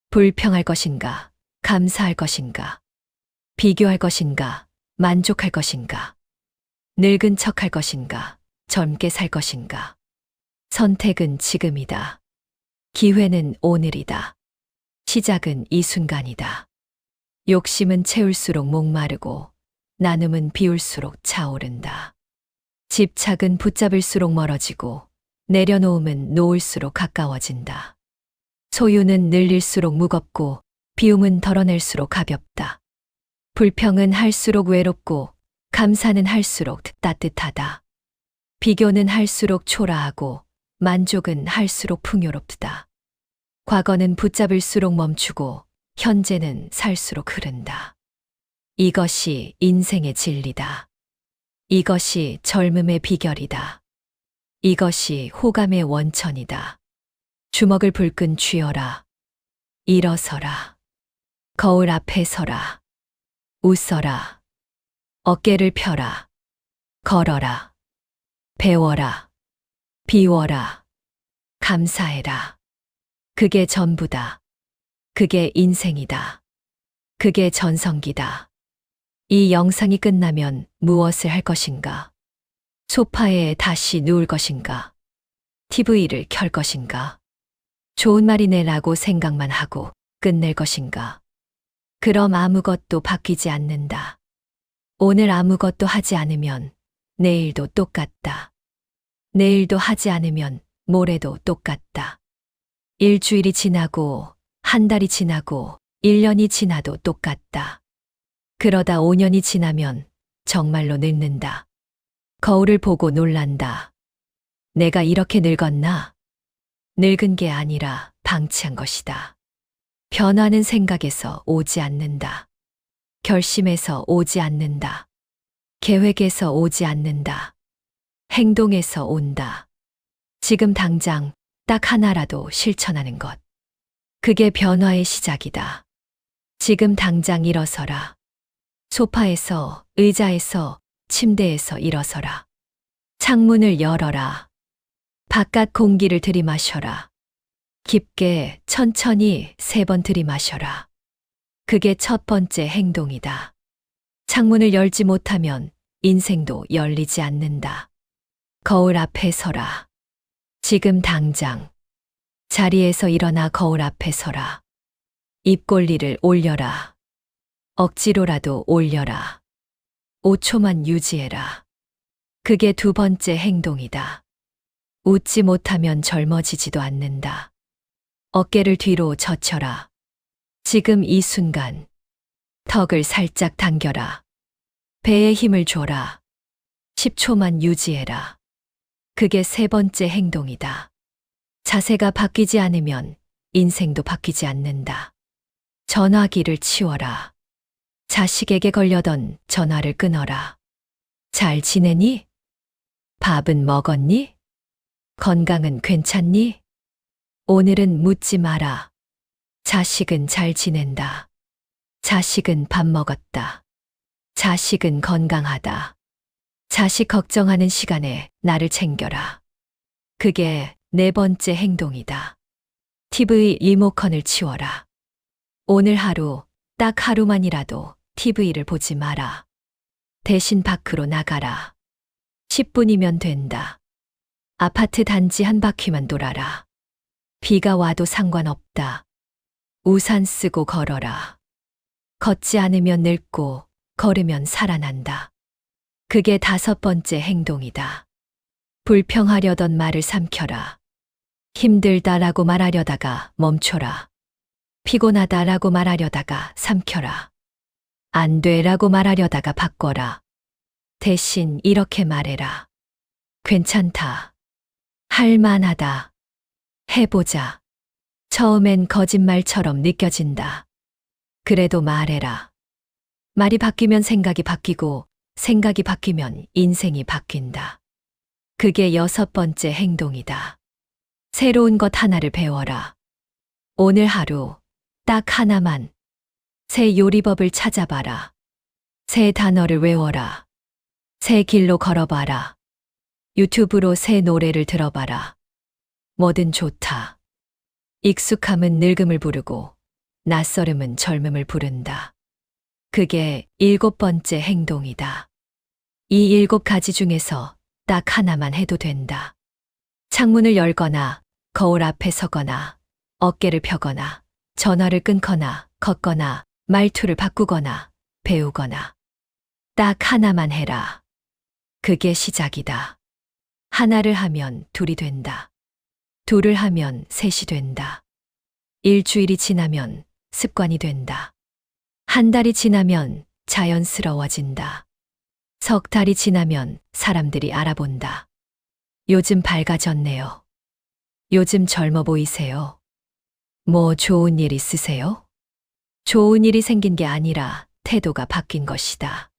불평할 것인가, 감사할 것인가. 비교할 것인가, 만족할 것인가. 늙은 척할 것인가, 젊게 살 것인가. 선택은 지금이다. 기회는 오늘이다. 시작은 이 순간이다. 욕심은 채울수록 목마르고 나눔은 비울수록 차오른다. 집착은 붙잡을수록 멀어지고 내려놓음은 놓을수록 가까워진다. 소유는 늘릴수록 무겁고 비움은 덜어낼수록 가볍다. 불평은 할수록 외롭고 감사는 할수록 따뜻하다. 비교는 할수록 초라하고 만족은 할수록 풍요롭다. 과거는 붙잡을수록 멈추고 현재는 살수록 흐른다. 이것이 인생의 진리다. 이것이 젊음의 비결이다. 이것이 호감의 원천이다. 주먹을 불끈 쥐어라. 일어서라. 거울 앞에 서라. 웃어라. 어깨를 펴라. 걸어라. 배워라. 비워라. 감사해라. 그게 전부다. 그게 인생이다. 그게 전성기다. 이 영상이 끝나면 무엇을 할 것인가? 소파에 다시 누울 것인가? TV를 켤 것인가? 좋은 말이네 라고 생각만 하고 끝낼 것인가? 그럼 아무것도 바뀌지 않는다. 오늘 아무것도 하지 않으면 내일도 똑같다. 내일도 하지 않으면 모레도 똑같다. 일주일이 지나고, 한 달이 지나고, 1년이 지나도 똑같다. 그러다 5년이 지나면 정말로 늙는다. 거울을 보고 놀란다. 내가 이렇게 늙었나? 늙은 게 아니라 방치한 것이다. 변화는 생각에서 오지 않는다. 결심에서 오지 않는다. 계획에서 오지 않는다. 행동에서 온다. 지금 당장 딱 하나라도 실천하는 것. 그게 변화의 시작이다. 지금 당장 일어서라. 소파에서, 의자에서, 침대에서 일어서라. 창문을 열어라. 바깥 공기를 들이마셔라. 깊게, 천천히 3번 들이마셔라. 그게 첫 번째 행동이다. 창문을 열지 못하면 인생도 열리지 않는다. 거울 앞에 서라. 지금 당장. 자리에서 일어나 거울 앞에 서라. 입꼬리를 올려라. 억지로라도 올려라. 5초만 유지해라. 그게 두 번째 행동이다. 웃지 못하면 젊어지지도 않는다. 어깨를 뒤로 젖혀라. 지금 이 순간. 턱을 살짝 당겨라. 배에 힘을 줘라. 10초만 유지해라. 그게 세 번째 행동이다. 자세가 바뀌지 않으면 인생도 바뀌지 않는다. 전화기를 치워라. 자식에게 걸려던 전화를 끊어라. 잘 지내니? 밥은 먹었니? 건강은 괜찮니? 오늘은 묻지 마라. 자식은 잘 지낸다. 자식은 밥 먹었다. 자식은 건강하다. 자식 걱정하는 시간에 나를 챙겨라. 그게 네 번째 행동이다. TV 리모컨을 치워라. 오늘 하루, 딱 하루만이라도 TV를 보지 마라. 대신 밖으로 나가라. 10분이면 된다. 아파트 단지 한 바퀴만 돌아라. 비가 와도 상관없다. 우산 쓰고 걸어라. 걷지 않으면 늙고 걸으면 살아난다. 그게 다섯 번째 행동이다. 불평하려던 말을 삼켜라. 힘들다라고 말하려다가 멈춰라. 피곤하다라고 말하려다가 삼켜라. 안 돼라고 말하려다가 바꿔라. 대신 이렇게 말해라. 괜찮다. 할만하다. 해보자. 처음엔 거짓말처럼 느껴진다. 그래도 말해라. 말이 바뀌면 생각이 바뀌고 생각이 바뀌면 인생이 바뀐다. 그게 여섯 번째 행동이다. 새로운 것 하나를 배워라. 오늘 하루 딱 하나만. 새 요리법을 찾아봐라. 새 단어를 외워라. 새 길로 걸어봐라. 유튜브로 새 노래를 들어봐라. 뭐든 좋다. 익숙함은 늙음을 부르고 낯설음은 젊음을 부른다. 그게 일곱 번째 행동이다. 이 7가지 중에서 딱 하나만 해도 된다. 창문을 열거나 거울 앞에 서거나 어깨를 펴거나 전화를 끊거나 걷거나 말투를 바꾸거나 배우거나 딱 하나만 해라. 그게 시작이다. 하나를 하면 둘이 된다. 둘을 하면 셋이 된다. 일주일이 지나면 습관이 된다. 한 달이 지나면 자연스러워진다. 석 달이 지나면 사람들이 알아본다. 요즘 밝아졌네요. 요즘 젊어 보이세요. 뭐 좋은 일 있으세요? 좋은 일이 생긴 게 아니라 태도가 바뀐 것이다.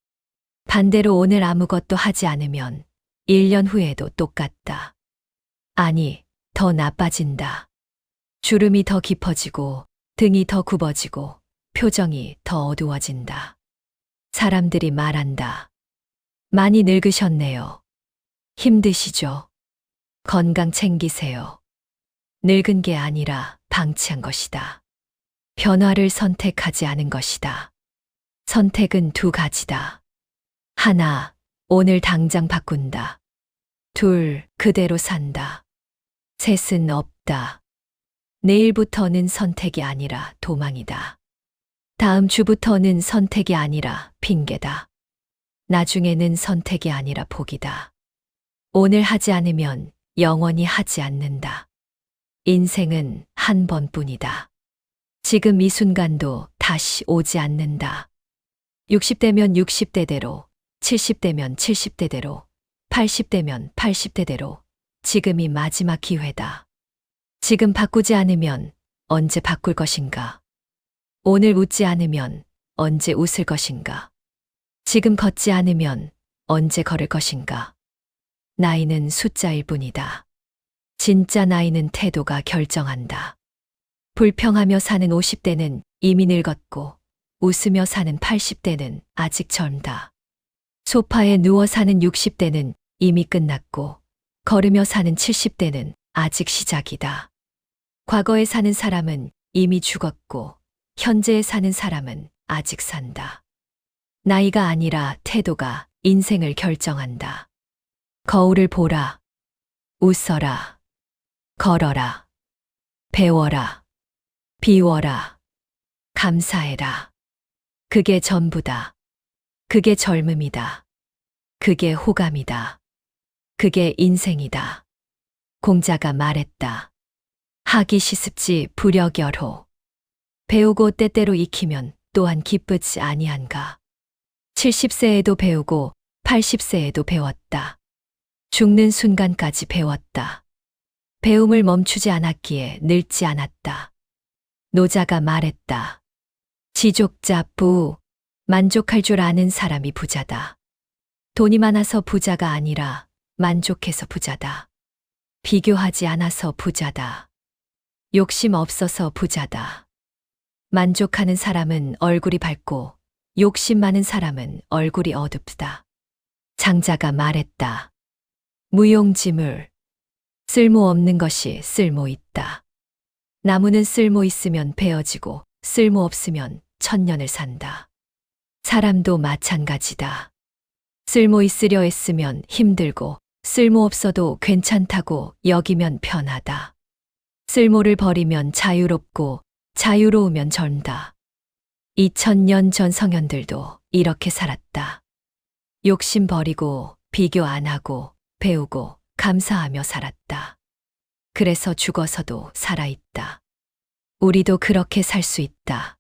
반대로 오늘 아무것도 하지 않으면 1년 후에도 똑같다. 아니, 더 나빠진다. 주름이 더 깊어지고 등이 더 굽어지고 표정이 더 어두워진다. 사람들이 말한다. 많이 늙으셨네요. 힘드시죠? 건강 챙기세요. 늙은 게 아니라 방치한 것이다. 변화를 선택하지 않은 것이다. 선택은 두 가지다. 하나, 오늘 당장 바꾼다. 둘, 그대로 산다. 셋은 없다. 내일부터는 선택이 아니라 도망이다. 다음 주부터는 선택이 아니라 핑계다. 나중에는 선택이 아니라 포기다. 오늘 하지 않으면 영원히 하지 않는다. 인생은 한 번뿐이다. 지금 이 순간도 다시 오지 않는다. 60대면 60대대로, 70대면 70대대로, 80대면 80대대로 지금이 마지막 기회다. 지금 바꾸지 않으면 언제 바꿀 것인가? 오늘 웃지 않으면 언제 웃을 것인가? 지금 걷지 않으면 언제 걸을 것인가? 나이는 숫자일 뿐이다. 진짜 나이는 태도가 결정한다. 불평하며 사는 50대는 이미 늙었고, 웃으며 사는 80대는 아직 젊다. 소파에 누워 사는 60대는 이미 끝났고, 걸으며 사는 70대는 아직 시작이다. 과거에 사는 사람은 이미 죽었고, 현재에 사는 사람은 아직 산다. 나이가 아니라 태도가 인생을 결정한다. 거울을 보라. 웃어라. 걸어라. 배워라. 비워라. 감사해라. 그게 전부다. 그게 젊음이다. 그게 호감이다. 그게 인생이다. 공자가 말했다. 하기 시습지 불여결호. 배우고 때때로 익히면 또한 기쁘지 아니한가. 70세에도 배우고 80세에도 배웠다. 죽는 순간까지 배웠다. 배움을 멈추지 않았기에 늙지 않았다. 노자가 말했다. 지족자 부, 만족할 줄 아는 사람이 부자다. 돈이 많아서 부자가 아니라 만족해서 부자다. 비교하지 않아서 부자다. 욕심 없어서 부자다. 만족하는 사람은 얼굴이 밝고 욕심 많은 사람은 얼굴이 어둡다. 장자가 말했다. 무용지물. 쓸모없는 것이 쓸모 있다. 나무는 쓸모 있으면 베어지고 쓸모 없으면 천년을 산다. 사람도 마찬가지다. 쓸모 있으려 했으면 힘들고 쓸모 없어도 괜찮다고 여기면 편하다. 쓸모를 버리면 자유롭고 자유로우면 젊다. 2000년 전 성현들도 이렇게 살았다. 욕심 버리고 비교 안 하고 배우고 감사하며 살았다. 그래서 죽어서도 살아있다. 우리도 그렇게 살 수 있다.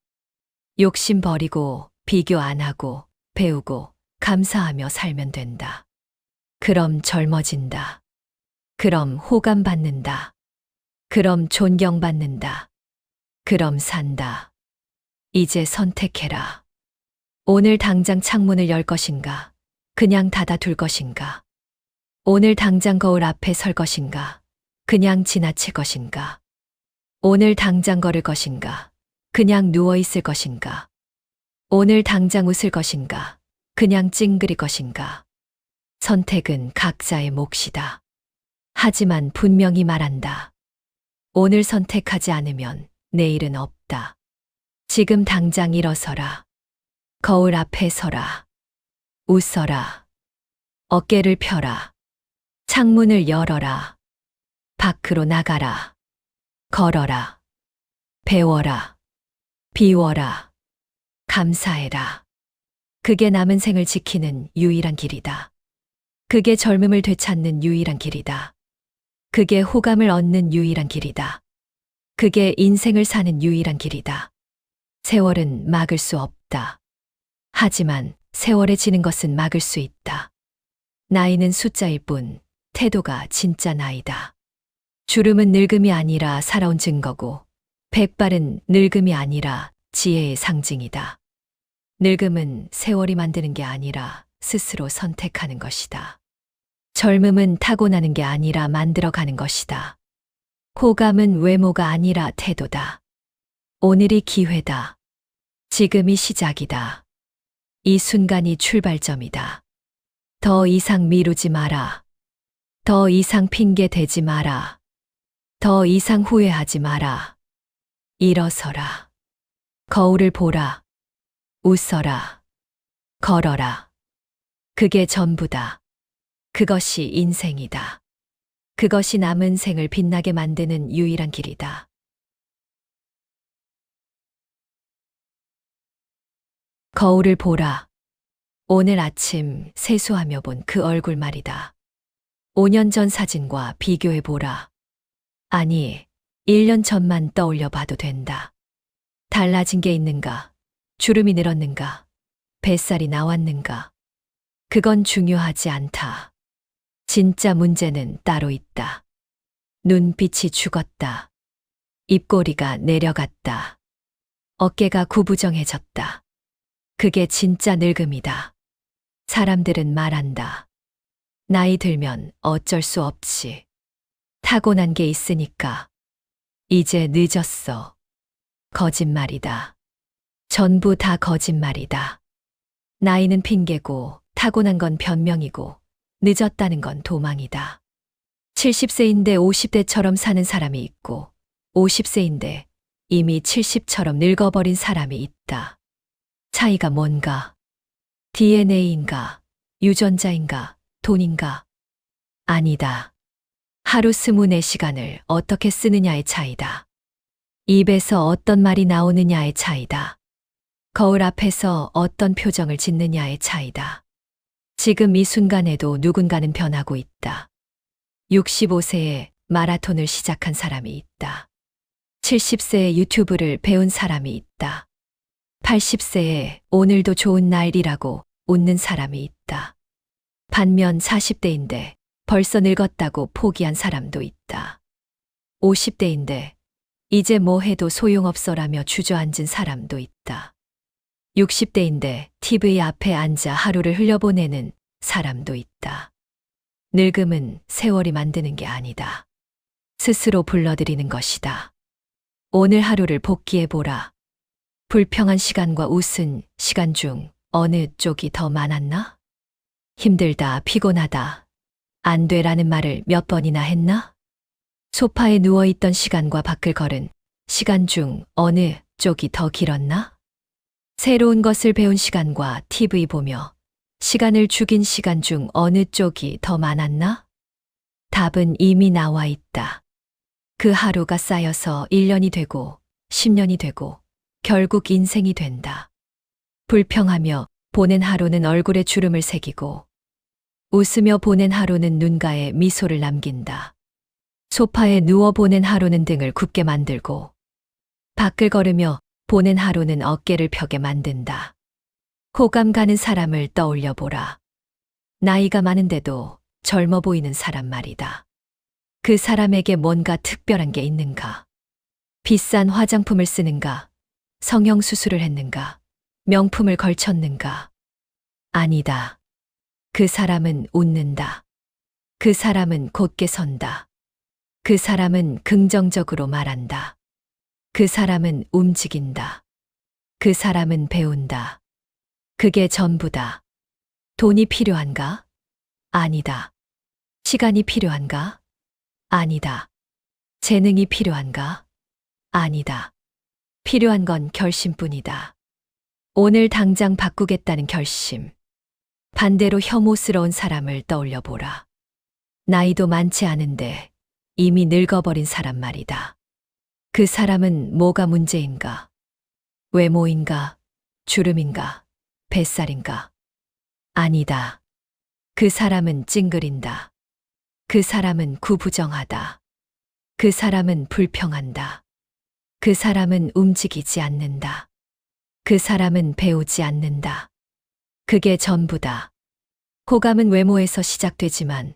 욕심 버리고 비교 안 하고 배우고 감사하며 살면 된다. 그럼 젊어진다. 그럼 호감받는다. 그럼 존경받는다. 그럼 산다. 이제 선택해라. 오늘 당장 창문을 열 것인가? 그냥 닫아둘 것인가? 오늘 당장 거울 앞에 설 것인가? 그냥 지나칠 것인가? 오늘 당장 걸을 것인가? 그냥 누워 있을 것인가? 오늘 당장 웃을 것인가? 그냥 찡그릴 것인가? 선택은 각자의 몫이다. 하지만 분명히 말한다. 오늘 선택하지 않으면 내일은 없다. 지금 당장 일어서라. 거울 앞에 서라. 웃어라. 어깨를 펴라. 창문을 열어라. 밖으로 나가라. 걸어라. 배워라. 비워라. 감사해라. 그게 남은 생을 지키는 유일한 길이다. 그게 젊음을 되찾는 유일한 길이다. 그게 호감을 얻는 유일한 길이다. 그게 인생을 사는 유일한 길이다. 세월은 막을 수 없다. 하지만 세월에 지는 것은 막을 수 있다. 나이는 숫자일 뿐 태도가 진짜 나이다. 주름은 늙음이 아니라 살아온 증거고 백발은 늙음이 아니라 지혜의 상징이다. 늙음은 세월이 만드는 게 아니라 스스로 선택하는 것이다. 젊음은 타고나는 게 아니라 만들어가는 것이다. 호감은 외모가 아니라 태도다. 오늘이 기회다. 지금이 시작이다. 이 순간이 출발점이다. 더 이상 미루지 마라. 더 이상 핑계 대지 마라. 더 이상 후회하지 마라. 일어서라. 거울을 보라. 웃어라. 걸어라. 그게 전부다. 그것이 인생이다. 그것이 남은 생을 빛나게 만드는 유일한 길이다. 거울을 보라. 오늘 아침 세수하며 본 그 얼굴 말이다. 5년 전 사진과 비교해 보라. 아니, 1년 전만 떠올려 봐도 된다. 달라진 게 있는가? 주름이 늘었는가? 뱃살이 나왔는가? 그건 중요하지 않다. 진짜 문제는 따로 있다. 눈빛이 죽었다. 입꼬리가 내려갔다. 어깨가 구부정해졌다. 그게 진짜 늙음이다. 사람들은 말한다. 나이 들면 어쩔 수 없지. 타고난 게 있으니까. 이제 늦었어. 거짓말이다. 전부 다 거짓말이다. 나이는 핑계고 타고난 건 변명이고 늦었다는 건 도망이다. 70세인데 50대처럼 사는 사람이 있고 50세인데 이미 70처럼 늙어버린 사람이 있다. 차이가 뭔가? DNA인가? 유전자인가? 돈인가? 아니다. 하루 24시간을 어떻게 쓰느냐의 차이다. 입에서 어떤 말이 나오느냐의 차이다. 거울 앞에서 어떤 표정을 짓느냐의 차이다. 지금 이 순간에도 누군가는 변하고 있다. 65세에 마라톤을 시작한 사람이 있다. 70세에 유튜브를 배운 사람이 있다. 80세에 오늘도 좋은 날이라고 웃는 사람이 있다. 반면 40대인데 벌써 늙었다고 포기한 사람도 있다. 50대인데 이제 뭐 해도 소용없어라며 주저앉은 사람도 있다. 60대인데 TV 앞에 앉아 하루를 흘려보내는 사람도 있다. 늙음은 세월이 만드는 게 아니다. 스스로 불러들이는 것이다. 오늘 하루를 복기해보라. 불평한 시간과 웃은 시간 중 어느 쪽이 더 많았나? 힘들다, 피곤하다, 안 돼라는 말을 몇 번이나 했나? 소파에 누워있던 시간과 밖을 걸은 시간 중 어느 쪽이 더 길었나? 새로운 것을 배운 시간과 TV 보며 시간을 죽인 시간 중 어느 쪽이 더 많았나? 답은 이미 나와 있다. 그 하루가 쌓여서 1년이 되고 10년이 되고 결국 인생이 된다. 불평하며 보낸 하루는 얼굴에 주름을 새기고 웃으며 보낸 하루는 눈가에 미소를 남긴다. 소파에 누워 보낸 하루는 등을 굽게 만들고 밖을 걸으며 보낸 하루는 어깨를 펴게 만든다. 호감 가는 사람을 떠올려 보라. 나이가 많은데도 젊어 보이는 사람 말이다. 그 사람에게 뭔가 특별한 게 있는가? 비싼 화장품을 쓰는가? 성형수술을 했는가? 명품을 걸쳤는가? 아니다. 그 사람은 웃는다. 그 사람은 곧게 선다. 그 사람은 긍정적으로 말한다. 그 사람은 움직인다. 그 사람은 배운다. 그게 전부다. 돈이 필요한가? 아니다. 시간이 필요한가? 아니다. 재능이 필요한가? 아니다. 필요한 건 결심뿐이다. 오늘 당장 바꾸겠다는 결심. 반대로 혐오스러운 사람을 떠올려 보라. 나이도 많지 않은데 이미 늙어버린 사람 말이다. 그 사람은 뭐가 문제인가? 외모인가? 주름인가? 뱃살인가? 아니다. 그 사람은 찡그린다. 그 사람은 구부정하다. 그 사람은 불평한다. 그 사람은 움직이지 않는다. 그 사람은 배우지 않는다. 그게 전부다. 호감은 외모에서 시작되지만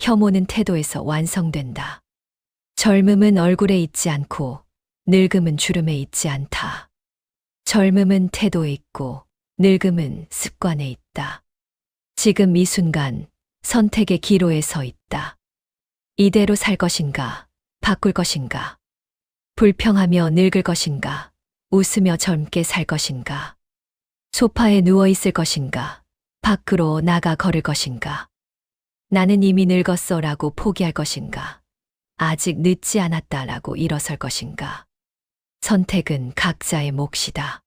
혐오는 태도에서 완성된다. 젊음은 얼굴에 있지 않고 늙음은 주름에 있지 않다. 젊음은 태도에 있고 늙음은 습관에 있다. 지금 이 순간 선택의 기로에 서 있다. 이대로 살 것인가, 바꿀 것인가, 불평하며 늙을 것인가, 웃으며 젊게 살 것인가, 소파에 누워 있을 것인가, 밖으로 나가 걸을 것인가, 나는 이미 늙었어라고 포기할 것인가, 아직 늦지 않았다라고 일어설 것인가. 선택은 각자의 몫이다.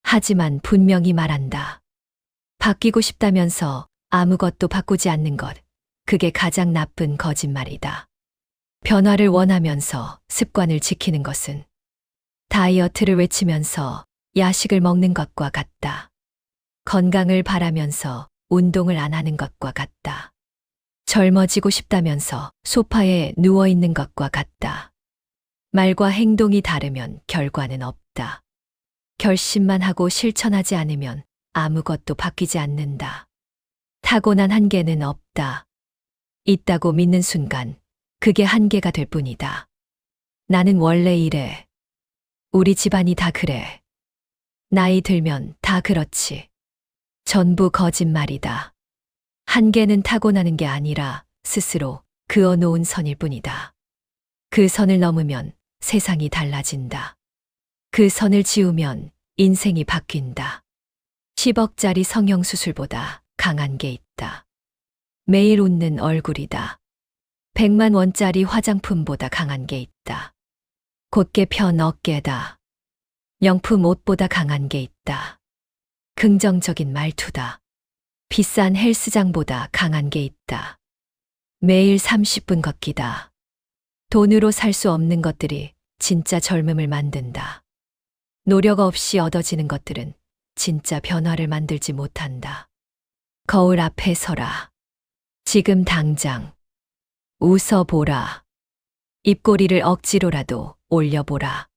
하지만 분명히 말한다. 바뀌고 싶다면서 아무것도 바꾸지 않는 것, 그게 가장 나쁜 거짓말이다. 변화를 원하면서 습관을 지키는 것은 다이어트를 외치면서 야식을 먹는 것과 같다. 건강을 바라면서 운동을 안 하는 것과 같다. 젊어지고 싶다면서 소파에 누워 있는 것과 같다. 말과 행동이 다르면 결과는 없다. 결심만 하고 실천하지 않으면 아무것도 바뀌지 않는다. 타고난 한계는 없다. 있다고 믿는 순간 그게 한계가 될 뿐이다. 나는 원래 이래. 우리 집안이 다 그래. 나이 들면 다 그렇지. 전부 거짓말이다. 한계는 타고나는 게 아니라 스스로 그어놓은 선일 뿐이다. 그 선을 넘으면 세상이 달라진다. 그 선을 지우면 인생이 바뀐다. 10억짜리 성형수술보다 강한 게 있다. 매일 웃는 얼굴이다. 100만 원짜리 화장품보다 강한 게 있다. 곧게 편 어깨다. 명품 옷보다 강한 게 있다. 긍정적인 말투다. 비싼 헬스장보다 강한 게 있다. 매일 30분 걷기다. 돈으로 살 수 없는 것들이 진짜 젊음을 만든다. 노력 없이 얻어지는 것들은 진짜 변화를 만들지 못한다. 거울 앞에 서라. 지금 당장. 웃어보라. 입꼬리를 억지로라도 올려보라.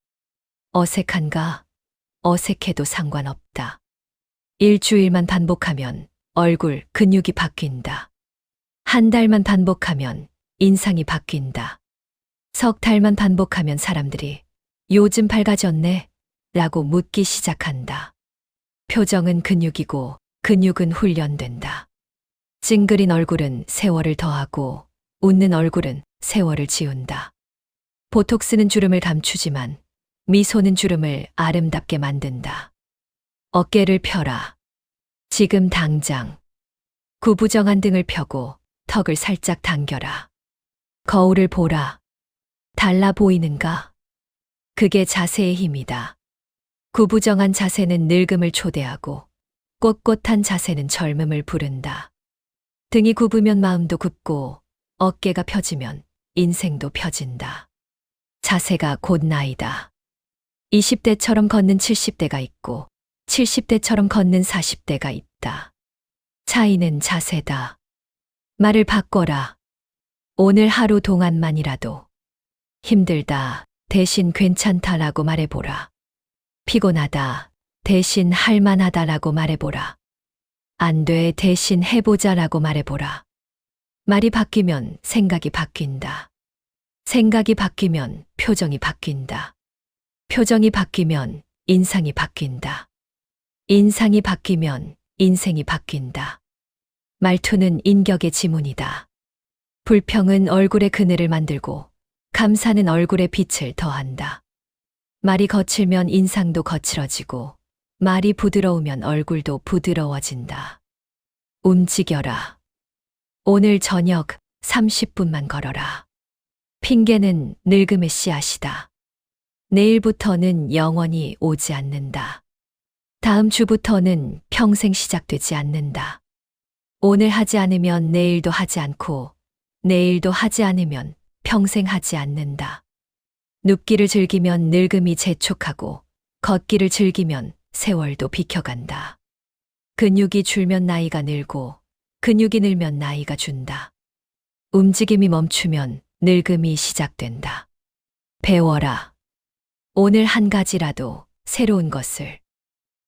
어색한가? 어색해도 상관없다. 일주일만 반복하면 얼굴, 근육이 바뀐다. 한 달만 반복하면 인상이 바뀐다. 석 달만 반복하면 사람들이 요즘 밝아졌네? 라고 묻기 시작한다. 표정은 근육이고 근육은 훈련된다. 찡그린 얼굴은 세월을 더하고 웃는 얼굴은 세월을 지운다. 보톡스는 주름을 감추지만 미소는 주름을 아름답게 만든다. 어깨를 펴라. 지금 당장. 구부정한 등을 펴고 턱을 살짝 당겨라. 거울을 보라. 달라 보이는가? 그게 자세의 힘이다. 구부정한 자세는 늙음을 초대하고 꼿꼿한 자세는 젊음을 부른다. 등이 굽으면 마음도 굽고 어깨가 펴지면 인생도 펴진다. 자세가 곧 나이다. 20대처럼 걷는 70대가 있고 70대처럼 걷는 40대가 있다. 차이는 자세다. 말을 바꿔라. 오늘 하루 동안만이라도 힘들다 대신 괜찮다라고 말해보라. 피곤하다 대신 할만하다라고 말해보라. 안 돼 대신 해보자라고 말해보라. 말이 바뀌면 생각이 바뀐다. 생각이 바뀌면 표정이 바뀐다. 표정이 바뀌면 인상이 바뀐다. 인상이 바뀌면 인생이 바뀐다. 말투는 인격의 지문이다. 불평은 얼굴의 그늘을 만들고 감사는 얼굴의 빛을 더한다. 말이 거칠면 인상도 거칠어지고 말이 부드러우면 얼굴도 부드러워진다. 움직여라. 오늘 저녁 30분만 걸어라. 핑계는 늙음의 씨앗이다. 내일부터는 영원히 오지 않는다. 다음 주부터는 평생 시작되지 않는다. 오늘 하지 않으면 내일도 하지 않고 내일도 하지 않으면 평생 하지 않는다. 눕기를 즐기면 늙음이 재촉하고 걷기를 즐기면 세월도 비켜간다. 근육이 줄면 나이가 늘고 근육이 늘면 나이가 준다. 움직임이 멈추면 늙음이 시작된다. 배워라. 오늘 한 가지라도 새로운 것을.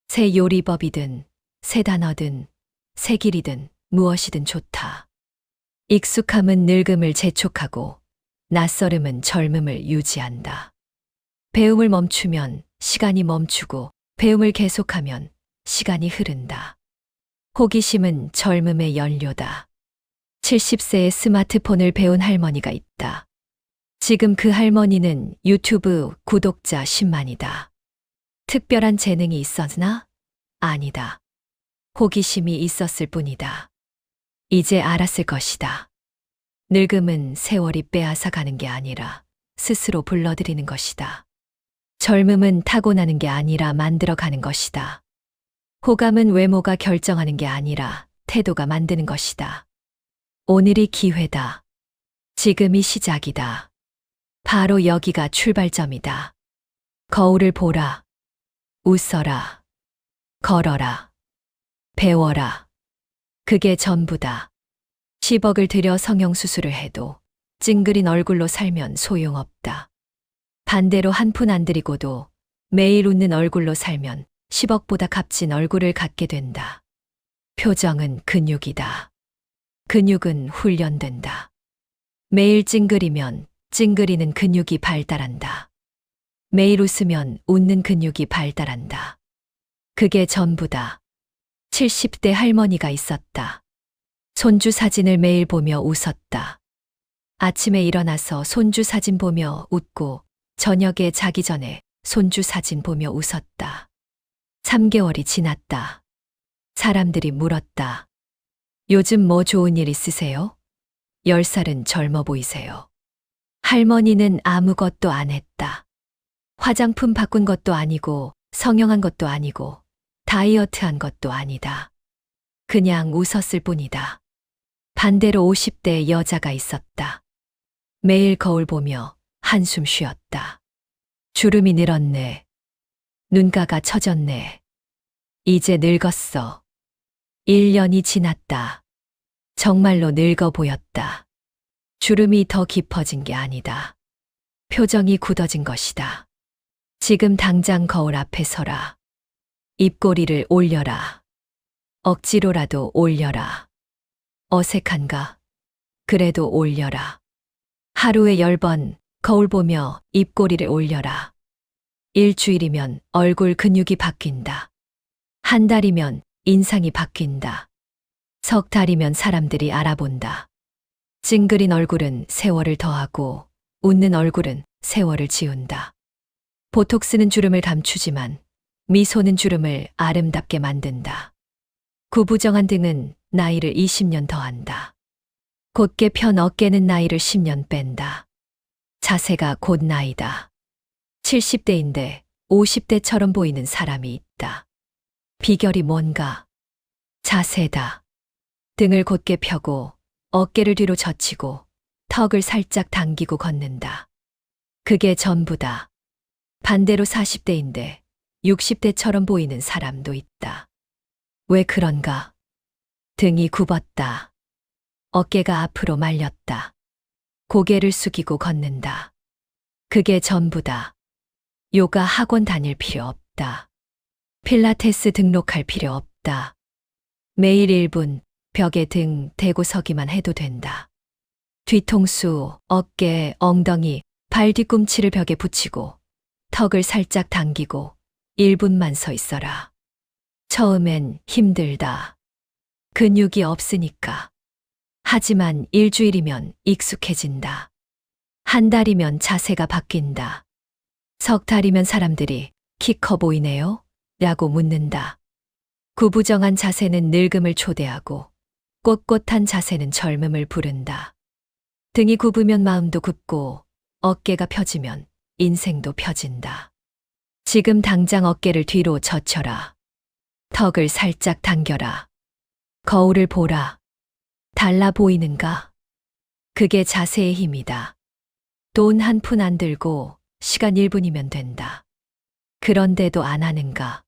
새 요리법이든 새 단어든 새 길이든 무엇이든 좋다. 익숙함은 늙음을 재촉하고 낯설음은 젊음을 유지한다. 배움을 멈추면 시간이 멈추고 배움을 계속하면 시간이 흐른다. 호기심은 젊음의 연료다. 70세에 스마트폰을 배운 할머니가 있다. 지금 그 할머니는 유튜브 구독자 10만이다. 특별한 재능이 있었나? 아니다. 호기심이 있었을 뿐이다. 이제 알았을 것이다. 늙음은 세월이 빼앗아 가는 게 아니라 스스로 불러들이는 것이다. 젊음은 타고나는 게 아니라 만들어가는 것이다. 호감은 외모가 결정하는 게 아니라 태도가 만드는 것이다. 오늘이 기회다. 지금이 시작이다. 바로 여기가 출발점이다. 거울을 보라. 웃어라. 걸어라. 배워라. 그게 전부다. 10억을 들여 성형수술을 해도 찡그린 얼굴로 살면 소용없다. 반대로 한 푼 안 들이고도 매일 웃는 얼굴로 살면 10억보다 값진 얼굴을 갖게 된다. 표정은 근육이다. 근육은 훈련된다. 매일 찡그리면 찡그리는 근육이 발달한다. 매일 웃으면 웃는 근육이 발달한다. 그게 전부다. 70대 할머니가 있었다. 손주 사진을 매일 보며 웃었다. 아침에 일어나서 손주 사진 보며 웃고 저녁에 자기 전에 손주 사진 보며 웃었다. 3개월이 지났다. 사람들이 물었다. 요즘 뭐 좋은 일 있으세요? 10살은 젊어 보이세요. 할머니는 아무것도 안 했다. 화장품 바꾼 것도 아니고 성형한 것도 아니고 다이어트한 것도 아니다. 그냥 웃었을 뿐이다. 반대로 50대 여자가 있었다. 매일 거울 보며 한숨 쉬었다. 주름이 늘었네. 눈가가 처졌네. 이제 늙었어. 1년이 지났다. 정말로 늙어 보였다. 주름이 더 깊어진 게 아니다. 표정이 굳어진 것이다. 지금 당장 거울 앞에 서라. 입꼬리를 올려라. 억지로라도 올려라. 어색한가? 그래도 올려라. 하루에 10번 거울 보며 입꼬리를 올려라. 일주일이면 얼굴 근육이 바뀐다. 한 달이면 인상이 바뀐다. 석 달이면 사람들이 알아본다. 찡그린 얼굴은 세월을 더하고 웃는 얼굴은 세월을 지운다. 보톡스는 주름을 감추지만 미소는 주름을 아름답게 만든다. 구부정한 등은 나이를 20년 더한다. 곧게 편 어깨는 나이를 10년 뺀다. 자세가 곧 나이다. 70대인데 50대처럼 보이는 사람이 있다. 비결이 뭔가? 자세다. 등을 곧게 펴고 어깨를 뒤로 젖히고 턱을 살짝 당기고 걷는다. 그게 전부다. 반대로 40대인데 60대처럼 보이는 사람도 있다. 왜 그런가? 등이 굽었다. 어깨가 앞으로 말렸다. 고개를 숙이고 걷는다. 그게 전부다. 요가 학원 다닐 필요 없다. 필라테스 등록할 필요 없다. 매일 1분 벽에 등 대고 서기만 해도 된다. 뒤통수, 어깨, 엉덩이, 발 뒤꿈치를 벽에 붙이고 턱을 살짝 당기고 1분만 서 있어라. 처음엔 힘들다. 근육이 없으니까. 하지만 일주일이면 익숙해진다. 한 달이면 자세가 바뀐다. 석 달이면 사람들이 키 커 보이네요? 라고 묻는다. 구부정한 자세는 늙음을 초대하고 꼿꼿한 자세는 젊음을 부른다. 등이 굽으면 마음도 굽고 어깨가 펴지면 인생도 펴진다. 지금 당장 어깨를 뒤로 젖혀라. 턱을 살짝 당겨라. 거울을 보라. 달라 보이는가? 그게 자세의 힘이다. 돈 한 푼 안 들고 시간 1분이면 된다. 그런데도 안 하는가?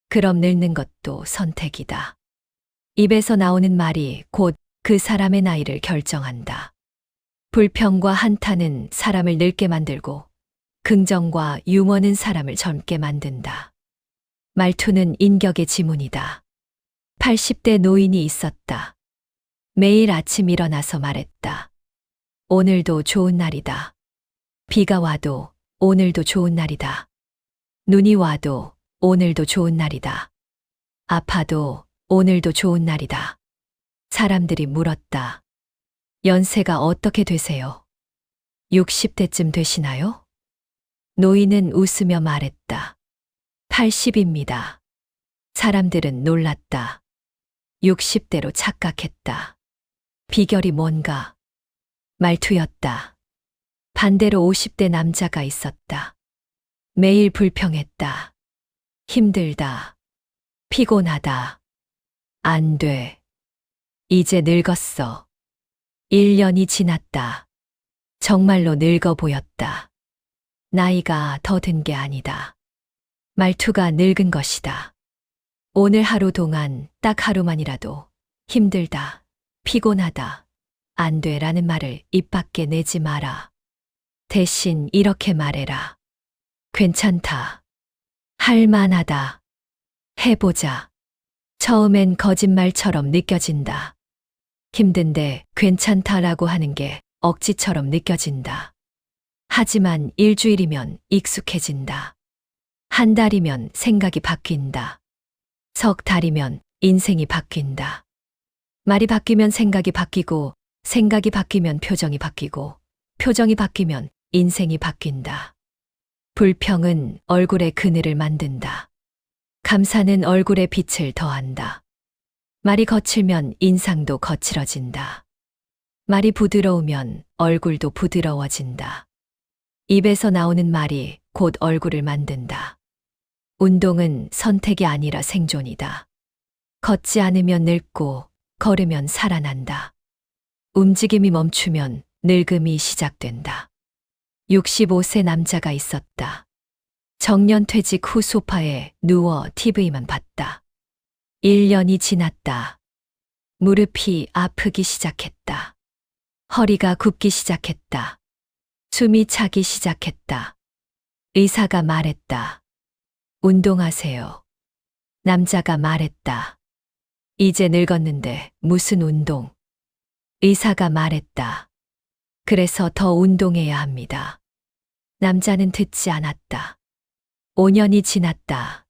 그럼 늙는 것도 선택이다. 입에서 나오는 말이 곧 그 사람의 나이를 결정한다. 불평과 한탄은 사람을 늙게 만들고 긍정과 유머는 사람을 젊게 만든다. 말투는 인격의 지문이다. 80대 노인이 있었다. 매일 아침 일어나서 말했다. 오늘도 좋은 날이다. 비가 와도 오늘도 좋은 날이다. 눈이 와도 오늘도 좋은 날이다. 아파도 오늘도 좋은 날이다. 사람들이 물었다. 연세가 어떻게 되세요? 60대쯤 되시나요? 노인은 웃으며 말했다. 80입니다. 사람들은 놀랐다. 60대로 착각했다. 비결이 뭔가? 말투였다. 반대로 50대 남자가 있었다. 매일 불평했다. 힘들다. 피곤하다. 안 돼. 이제 늙었어. 1년이 지났다. 정말로 늙어 보였다. 나이가 더 든 게 아니다. 말투가 늙은 것이다. 오늘 하루 동안 딱 하루만이라도 힘들다, 피곤하다, 안 돼라는 말을 입 밖에 내지 마라. 대신 이렇게 말해라. 괜찮다. 할만하다. 해보자. 처음엔 거짓말처럼 느껴진다. 힘든데 괜찮다라고 하는 게 억지처럼 느껴진다. 하지만 일주일이면 익숙해진다. 한 달이면 생각이 바뀐다. 석 달이면 인생이 바뀐다. 말이 바뀌면 생각이 바뀌고, 생각이 바뀌면 표정이 바뀌고, 표정이 바뀌면 인생이 바뀐다. 불평은 얼굴에 그늘을 만든다. 감사는 얼굴에 빛을 더한다. 말이 거칠면 인상도 거칠어진다. 말이 부드러우면 얼굴도 부드러워진다. 입에서 나오는 말이 곧 얼굴을 만든다. 운동은 선택이 아니라 생존이다. 걷지 않으면 늙고 걸으면 살아난다. 움직임이 멈추면 늙음이 시작된다. 65세 남자가 있었다. 정년퇴직 후 소파에 누워 TV만 봤다. 1년이 지났다. 무릎이 아프기 시작했다. 허리가 굽기 시작했다. 숨이 차기 시작했다. 의사가 말했다. 운동하세요. 남자가 말했다. 이제 늙었는데 무슨 운동? 의사가 말했다. 그래서 더 운동해야 합니다. 남자는 듣지 않았다. 5년이 지났다.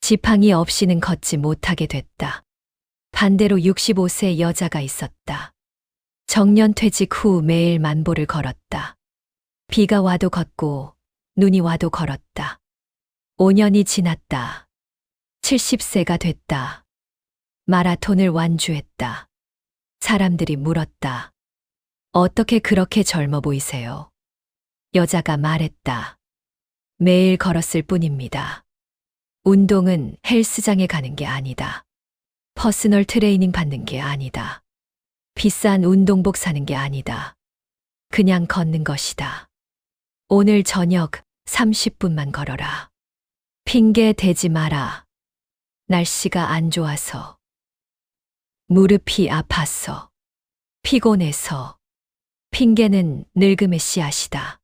지팡이 없이는 걷지 못하게 됐다. 반대로 65세 여자가 있었다. 정년퇴직 후 매일 만보를 걸었다. 비가 와도 걷고 눈이 와도 걸었다. 5년이 지났다. 70세가 됐다. 마라톤을 완주했다. 사람들이 물었다. 어떻게 그렇게 젊어 보이세요? 여자가 말했다. 매일 걸었을 뿐입니다. 운동은 헬스장에 가는 게 아니다. 퍼스널 트레이닝 받는 게 아니다. 비싼 운동복 사는 게 아니다. 그냥 걷는 것이다. 오늘 저녁 30분만 걸어라. 핑계 대지 마라. 날씨가 안 좋아서. 무릎이 아파서. 피곤해서. 핑계는 늙음의 씨앗이다.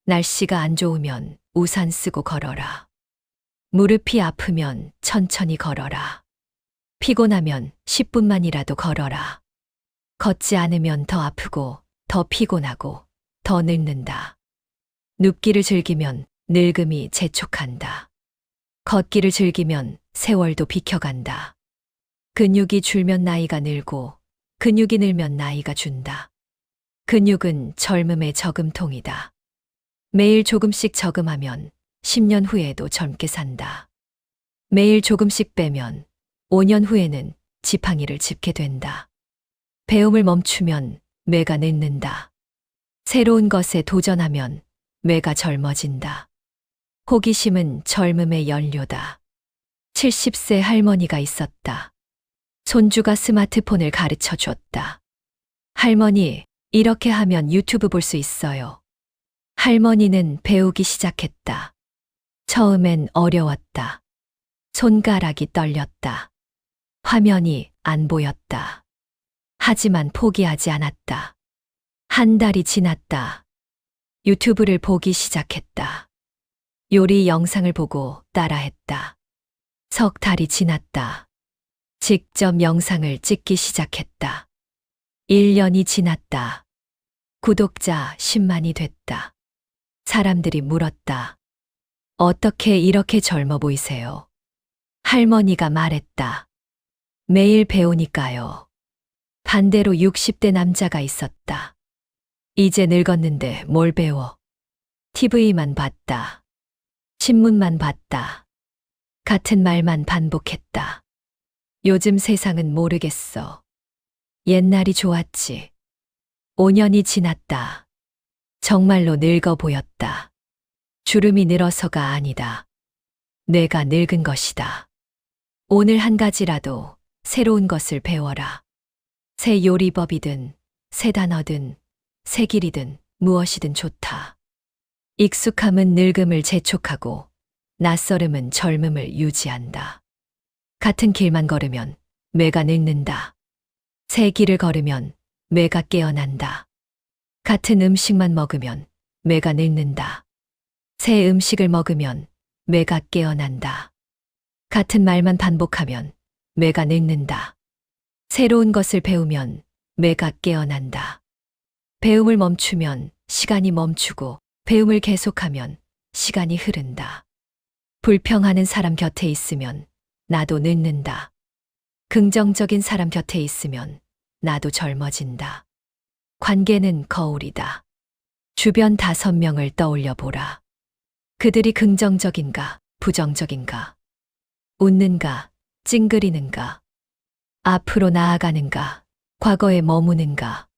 날씨가 안 좋으면 우산 쓰고 걸어라. 무릎이 아프면 천천히 걸어라. 피곤하면 10분만이라도 걸어라. 걷지 않으면 더 아프고, 더 피곤하고, 더 늙는다. 눕기를 즐기면 늙음이 재촉한다. 걷기를 즐기면 세월도 비켜간다. 근육이 줄면 나이가 늘고, 근육이 늘면 나이가 준다. 근육은 젊음의 저금통이다. 매일 조금씩 저금하면 10년 후에도 젊게 산다. 매일 조금씩 빼면 5년 후에는 지팡이를 짚게 된다. 배움을 멈추면 뇌가 늙는다. 새로운 것에 도전하면 뇌가 젊어진다. 호기심은 젊음의 연료다. 70세 할머니가 있었다. 손주가 스마트폰을 가르쳐 줬다. 할머니, 이렇게 하면 유튜브 볼 수 있어요. 할머니는 배우기 시작했다. 처음엔 어려웠다. 손가락이 떨렸다. 화면이 안 보였다. 하지만 포기하지 않았다. 한 달이 지났다. 유튜브를 보기 시작했다. 요리 영상을 보고 따라했다. 석 달이 지났다. 직접 영상을 찍기 시작했다. 1년이 지났다. 구독자 10만이 됐다. 사람들이 물었다. 어떻게 이렇게 젊어 보이세요? 할머니가 말했다. 매일 배우니까요. 반대로 60대 남자가 있었다. 이제 늙었는데 뭘 배워? TV만 봤다. 신문만 봤다. 같은 말만 반복했다. 요즘 세상은 모르겠어. 옛날이 좋았지. 5년이 지났다. 정말로 늙어 보였다. 주름이 늘어서가 아니다. 뇌가 늙은 것이다. 오늘 한 가지라도 새로운 것을 배워라. 새 요리법이든, 새 단어든, 새 길이든 무엇이든 좋다. 익숙함은 늙음을 재촉하고 낯설음은 젊음을 유지한다. 같은 길만 걸으면 뇌가 늙는다. 새 길을 걸으면 뇌가 깨어난다. 같은 음식만 먹으면 뇌가 늙는다. 새 음식을 먹으면 뇌가 깨어난다. 같은 말만 반복하면 뇌가 늙는다. 새로운 것을 배우면 뇌가 깨어난다. 배움을 멈추면 시간이 멈추고 배움을 계속하면 시간이 흐른다. 불평하는 사람 곁에 있으면 나도 늙는다. 긍정적인 사람 곁에 있으면 나도 젊어진다. 관계는 거울이다. 주변 5명을 떠올려 보라. 그들이 긍정적인가, 부정적인가? 웃는가, 찡그리는가? 앞으로 나아가는가, 과거에 머무는가?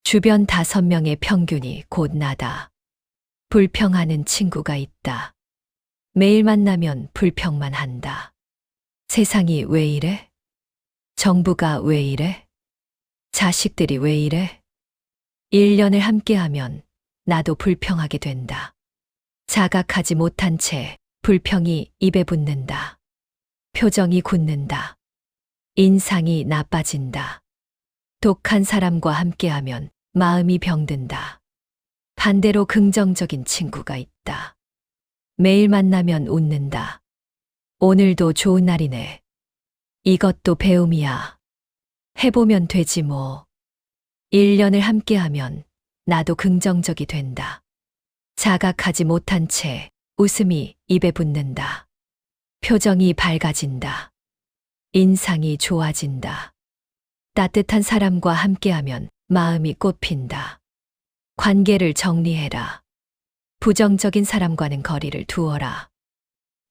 주변 5명의 평균이 곧 나다. 불평하는 친구가 있다. 매일 만나면 불평만 한다. 세상이 왜 이래? 정부가 왜 이래? 자식들이 왜 이래? 1년을 함께하면 나도 불평하게 된다. 자각하지 못한 채 불평이 입에 붙는다. 표정이 굳는다. 인상이 나빠진다. 독한 사람과 함께하면 마음이 병든다. 반대로 긍정적인 친구가 있다. 매일 만나면 웃는다. 오늘도 좋은 날이네. 이것도 배움이야. 해보면 되지 뭐. 1년을 함께하면 나도 긍정적이 된다. 자각하지 못한 채 웃음이 입에 붙는다. 표정이 밝아진다. 인상이 좋아진다. 따뜻한 사람과 함께하면 마음이 꽃핀다. 관계를 정리해라. 부정적인 사람과는 거리를 두어라.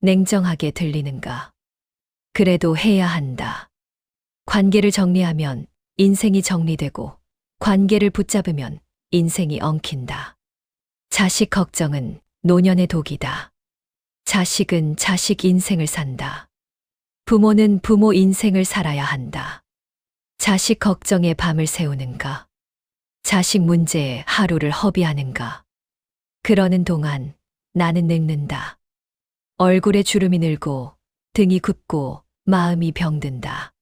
냉정하게 들리는가? 그래도 해야 한다. 관계를 정리하면 인생이 정리되고 관계를 붙잡으면 인생이 엉킨다. 자식 걱정은 노년의 독이다. 자식은 자식 인생을 산다. 부모는 부모 인생을 살아야 한다. 자식 걱정에 밤을 새우는가? 자식 문제에 하루를 허비하는가? 그러는 동안 나는 늙는다. 얼굴에 주름이 늘고 등이 굽고 마음이 병든다.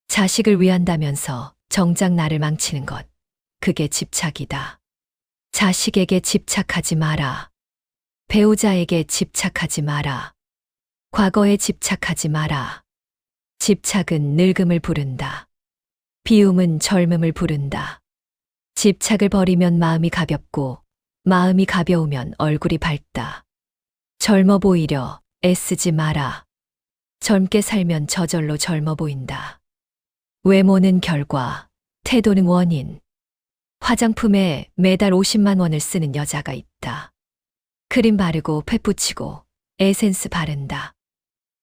자식을 위한다면서 정작 나를 망치는 것, 그게 집착이다. 자식에게 집착하지 마라. 배우자에게 집착하지 마라. 과거에 집착하지 마라. 집착은 늙음을 부른다. 비움은 젊음을 부른다. 집착을 버리면 마음이 가볍고 마음이 가벼우면 얼굴이 밝다. 젊어 보이려 애쓰지 마라. 젊게 살면 저절로 젊어 보인다. 외모는 결과, 태도는 원인. 화장품에 매달 50만 원을 쓰는 여자가 있다. 크림 바르고 팩 붙이고 에센스 바른다.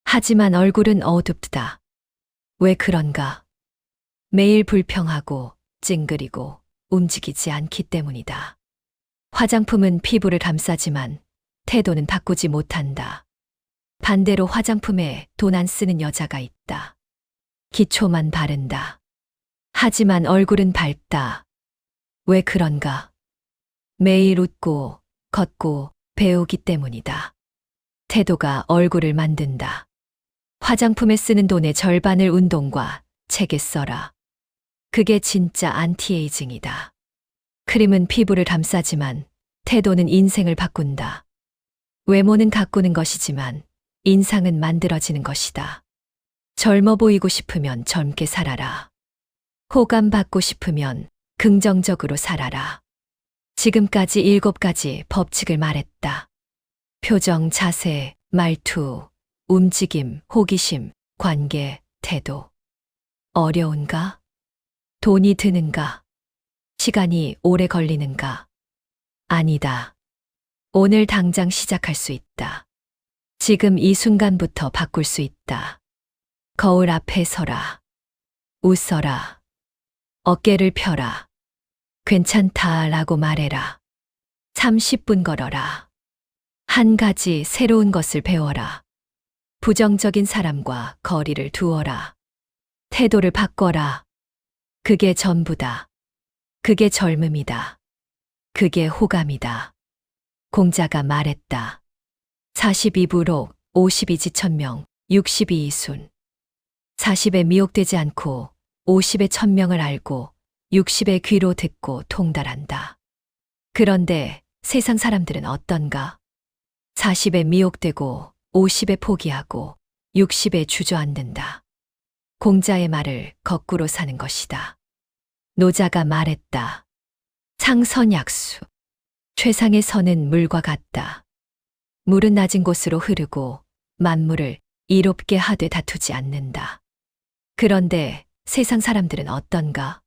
하지만 얼굴은 어둡다. 왜 그런가? 매일 불평하고 찡그리고 움직이지 않기 때문이다. 화장품은 피부를 감싸지만 태도는 바꾸지 못한다. 반대로 화장품에 돈 안 쓰는 여자가 있다. 기초만 바른다. 하지만 얼굴은 밝다. 왜 그런가? 매일 웃고 걷고 배우기 때문이다. 태도가 얼굴을 만든다. 화장품에 쓰는 돈의 절반을 운동과 책에 써라. 그게 진짜 안티에이징이다. 크림은 피부를 감싸지만 태도는 인생을 바꾼다. 외모는 가꾸는 것이지만 인상은 만들어지는 것이다. 젊어 보이고 싶으면 젊게 살아라. 호감 받고 싶으면 긍정적으로 살아라. 지금까지 7가지 법칙을 말했다. 표정, 자세, 말투, 움직임, 호기심, 관계, 태도. 어려운가? 돈이 드는가? 시간이 오래 걸리는가? 아니다. 오늘 당장 시작할 수 있다. 지금 이 순간부터 바꿀 수 있다. 거울 앞에 서라. 웃어라. 어깨를 펴라. 괜찮다라고 말해라. 30분 걸어라. 한 가지 새로운 것을 배워라. 부정적인 사람과 거리를 두어라. 태도를 바꿔라. 그게 전부다. 그게 젊음이다. 그게 호감이다. 공자가 말했다. 42부록 52지천명 62이순. 40에 미혹되지 않고 50에 천명을 알고 60에 귀로 듣고 통달한다. 그런데 세상 사람들은 어떤가? 40에 미혹되고 50에 포기하고 60에 주저앉는다. 공자의 말을 거꾸로 사는 것이다. 노자가 말했다. 상선약수. 최상의 선은 물과 같다. 물은 낮은 곳으로 흐르고 만물을 이롭게 하되 다투지 않는다. 그런데 세상 사람들은 어떤가?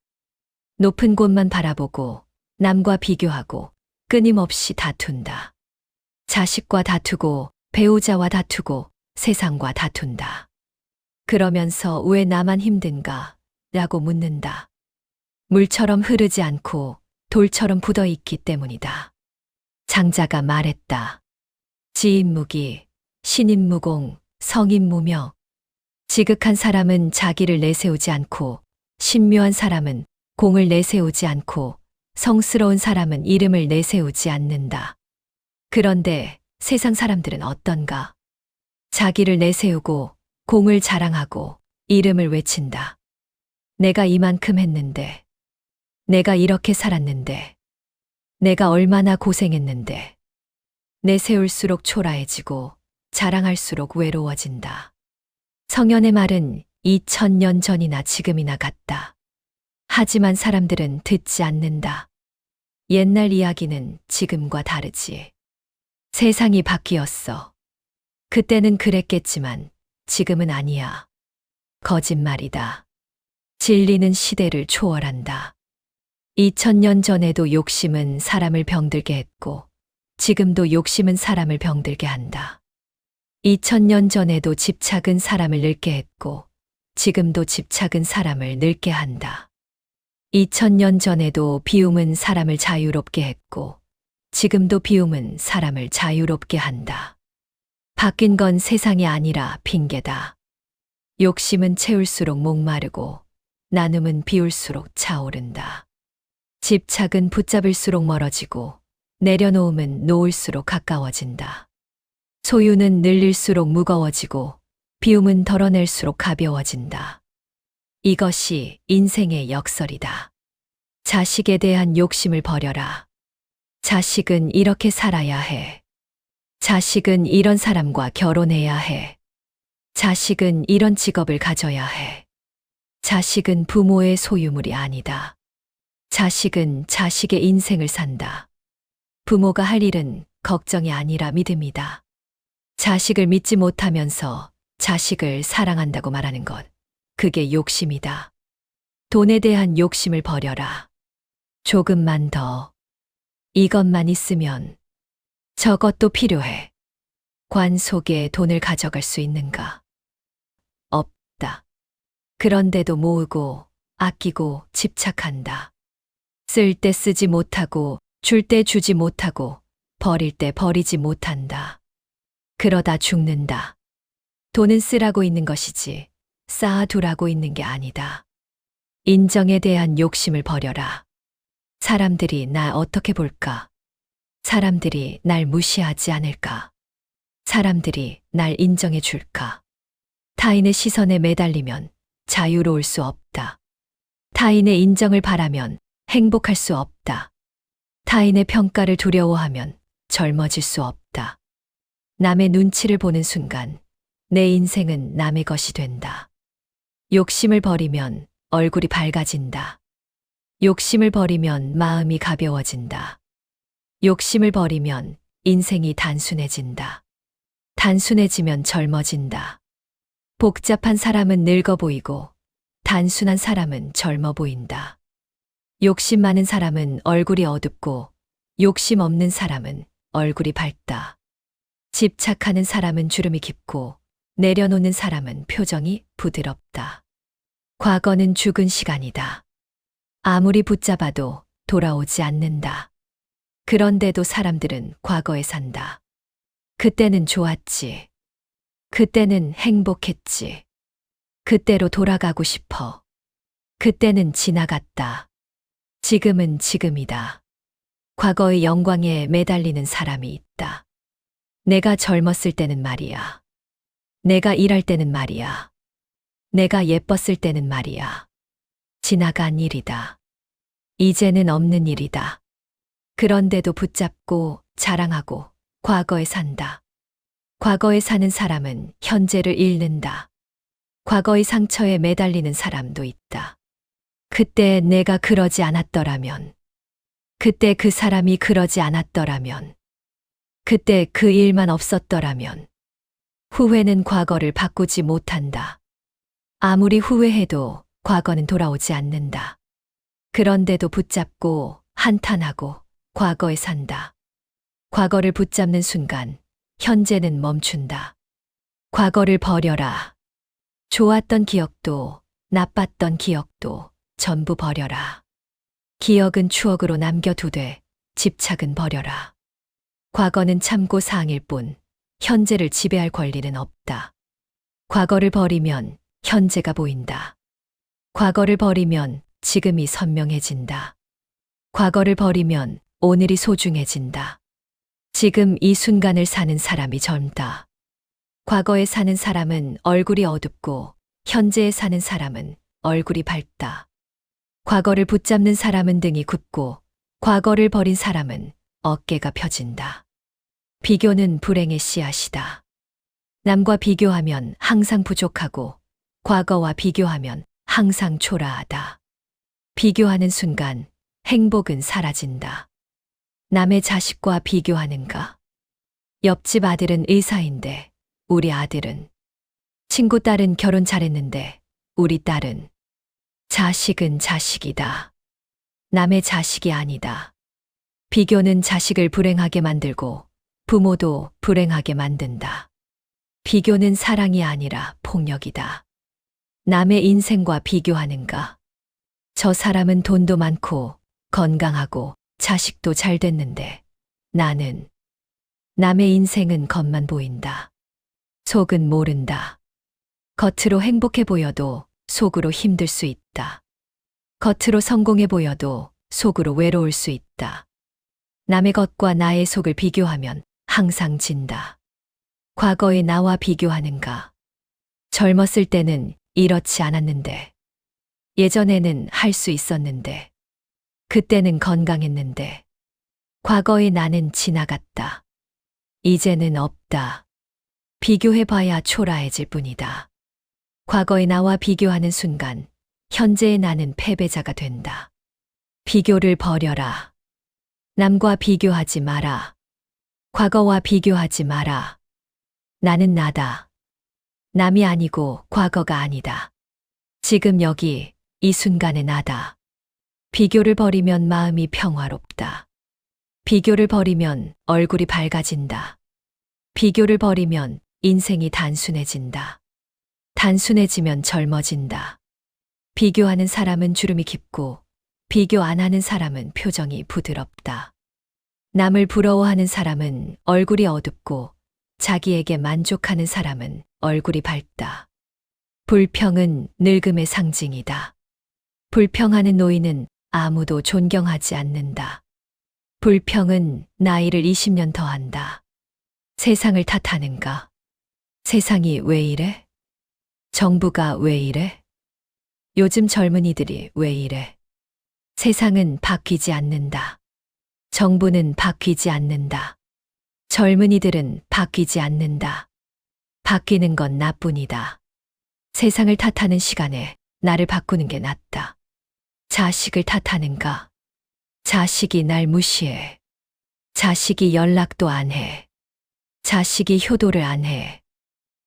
높은 곳만 바라보고 남과 비교하고 끊임없이 다툰다. 자식과 다투고 배우자와 다투고 세상과 다툰다. 그러면서 왜 나만 힘든가? 라고 묻는다. 물처럼 흐르지 않고 돌처럼 굳어 있기 때문이다. 장자가 말했다. 지인무기, 신인무공, 성인무명. 지극한 사람은 자기를 내세우지 않고 신묘한 사람은 공을 내세우지 않고 성스러운 사람은 이름을 내세우지 않는다. 그런데 세상 사람들은 어떤가? 자기를 내세우고 공을 자랑하고 이름을 외친다. 내가 이만큼 했는데, 내가 이렇게 살았는데, 내가 얼마나 고생했는데, 내세울수록 초라해지고 자랑할수록 외로워진다. 성현의 말은 2000년 전이나 지금이나 같다. 하지만 사람들은 듣지 않는다. 옛날 이야기는 지금과 다르지. 세상이 바뀌었어. 그때는 그랬겠지만 지금은 아니야. 거짓말이다. 진리는 시대를 초월한다. 2000년 전에도 욕심은 사람을 병들게 했고 지금도 욕심은 사람을 병들게 한다. 2000년 전에도 집착은 사람을 늙게 했고 지금도 집착은 사람을 늙게 한다. 2000년 전에도 비움은 사람을 자유롭게 했고 지금도 비움은 사람을 자유롭게 한다. 바뀐 건 세상이 아니라 핑계다. 욕심은 채울수록 목마르고 나눔은 비울수록 차오른다. 집착은 붙잡을수록 멀어지고 내려놓음은 놓을수록 가까워진다. 소유는 늘릴수록 무거워지고 비움은 덜어낼수록 가벼워진다. 이것이 인생의 역설이다. 자식에 대한 욕심을 버려라. 자식은 이렇게 살아야 해. 자식은 이런 사람과 결혼해야 해. 자식은 이런 직업을 가져야 해. 자식은 부모의 소유물이 아니다. 자식은 자식의 인생을 산다. 부모가 할 일은 걱정이 아니라 믿음이다. 자식을 믿지 못하면서 자식을 사랑한다고 말하는 것, 그게 욕심이다. 돈에 대한 욕심을 버려라. 조금만 더. 이것만 있으면 저것도 필요해. 관 속에 돈을 가져갈 수 있는가? 없다. 그런데도 모으고 아끼고 집착한다. 쓸 때 쓰지 못하고 줄 때 주지 못하고 버릴 때 버리지 못한다. 그러다 죽는다. 돈은 쓰라고 있는 것이지 쌓아두라고 있는 게 아니다. 인정에 대한 욕심을 버려라. 사람들이 나 어떻게 볼까? 사람들이 날 무시하지 않을까? 사람들이 날 인정해 줄까? 타인의 시선에 매달리면 자유로울 수 없다. 타인의 인정을 바라면 행복할 수 없다. 타인의 평가를 두려워하면 젊어질 수 없다. 남의 눈치를 보는 순간 내 인생은 남의 것이 된다. 욕심을 버리면 얼굴이 밝아진다. 욕심을 버리면 마음이 가벼워진다. 욕심을 버리면 인생이 단순해진다. 단순해지면 젊어진다. 복잡한 사람은 늙어 보이고 단순한 사람은 젊어 보인다. 욕심 많은 사람은 얼굴이 어둡고 욕심 없는 사람은 얼굴이 밝다. 집착하는 사람은 주름이 깊고 내려놓는 사람은 표정이 부드럽다. 과거는 죽은 시간이다. 아무리 붙잡아도 돌아오지 않는다. 그런데도 사람들은 과거에 산다. 그때는 좋았지. 그때는 행복했지. 그때로 돌아가고 싶어. 그때는 지나갔다. 지금은 지금이다. 과거의 영광에 매달리는 사람이 있다. 내가 젊었을 때는 말이야. 내가 일할 때는 말이야. 내가 예뻤을 때는 말이야. 지나간 일이다. 이제는 없는 일이다. 그런데도 붙잡고 자랑하고 과거에 산다. 과거에 사는 사람은 현재를 잃는다. 과거의 상처에 매달리는 사람도 있다. 그때 내가 그러지 않았더라면, 그때 그 사람이 그러지 않았더라면, 그때 그 일만 없었더라면, 후회는 과거를 바꾸지 못한다. 아무리 후회해도 과거는 돌아오지 않는다. 그런데도 붙잡고 한탄하고 과거에 산다. 과거를 붙잡는 순간 현재는 멈춘다. 과거를 버려라. 좋았던 기억도 나빴던 기억도 전부 버려라. 기억은 추억으로 남겨두되 집착은 버려라. 과거는 참고 사항일 뿐 현재를 지배할 권리는 없다. 과거를 버리면 현재가 보인다. 과거를 버리면 지금이 선명해진다. 과거를 버리면 오늘이 소중해진다. 지금 이 순간을 사는 사람이 젊다. 과거에 사는 사람은 얼굴이 어둡고 현재에 사는 사람은 얼굴이 밝다. 과거를 붙잡는 사람은 등이 굳고 과거를 버린 사람은 어깨가 펴진다. 비교는 불행의 씨앗이다. 남과 비교하면 항상 부족하고 과거와 비교하면 항상 초라하다. 비교하는 순간 행복은 사라진다. 남의 자식과 비교하는가? 옆집 아들은 의사인데 우리 아들은, 친구 딸은 결혼 잘했는데 우리 딸은, 자식은 자식이다. 남의 자식이 아니다. 비교는 자식을 불행하게 만들고 부모도 불행하게 만든다. 비교는 사랑이 아니라 폭력이다. 남의 인생과 비교하는가? 저 사람은 돈도 많고 건강하고 자식도 잘 됐는데 나는, 남의 인생은 겉만 보인다. 속은 모른다. 겉으로 행복해 보여도 속으로 힘들 수 있다. 겉으로 성공해 보여도 속으로 외로울 수 있다. 남의 겉과 나의 속을 비교하면 항상 진다. 과거의 나와 비교하는가? 젊었을 때는 이렇지 않았는데, 예전에는 할 수 있었는데, 그때는 건강했는데, 과거의 나는 지나갔다. 이제는 없다. 비교해봐야 초라해질 뿐이다. 과거의 나와 비교하는 순간, 현재의 나는 패배자가 된다. 비교를 버려라. 남과 비교하지 마라. 과거와 비교하지 마라. 나는 나다. 남이 아니고 과거가 아니다. 지금 여기 이 순간의 나다. 비교를 버리면 마음이 평화롭다. 비교를 버리면 얼굴이 밝아진다. 비교를 버리면 인생이 단순해진다. 단순해지면 젊어진다. 비교하는 사람은 주름이 깊고 비교 안 하는 사람은 표정이 부드럽다. 남을 부러워하는 사람은 얼굴이 어둡고 자기에게 만족하는 사람은 얼굴이 밝다. 불평은 늙음의 상징이다. 불평하는 노인은 아무도 존경하지 않는다. 불평은 나이를 20년 더한다. 세상을 탓하는가? 세상이 왜 이래? 정부가 왜 이래? 요즘 젊은이들이 왜 이래? 세상은 바뀌지 않는다. 정부는 바뀌지 않는다. 젊은이들은 바뀌지 않는다. 바뀌는 건 나뿐이다. 세상을 탓하는 시간에 나를 바꾸는 게 낫다. 자식을 탓하는가? 자식이 날 무시해. 자식이 연락도 안 해. 자식이 효도를 안 해.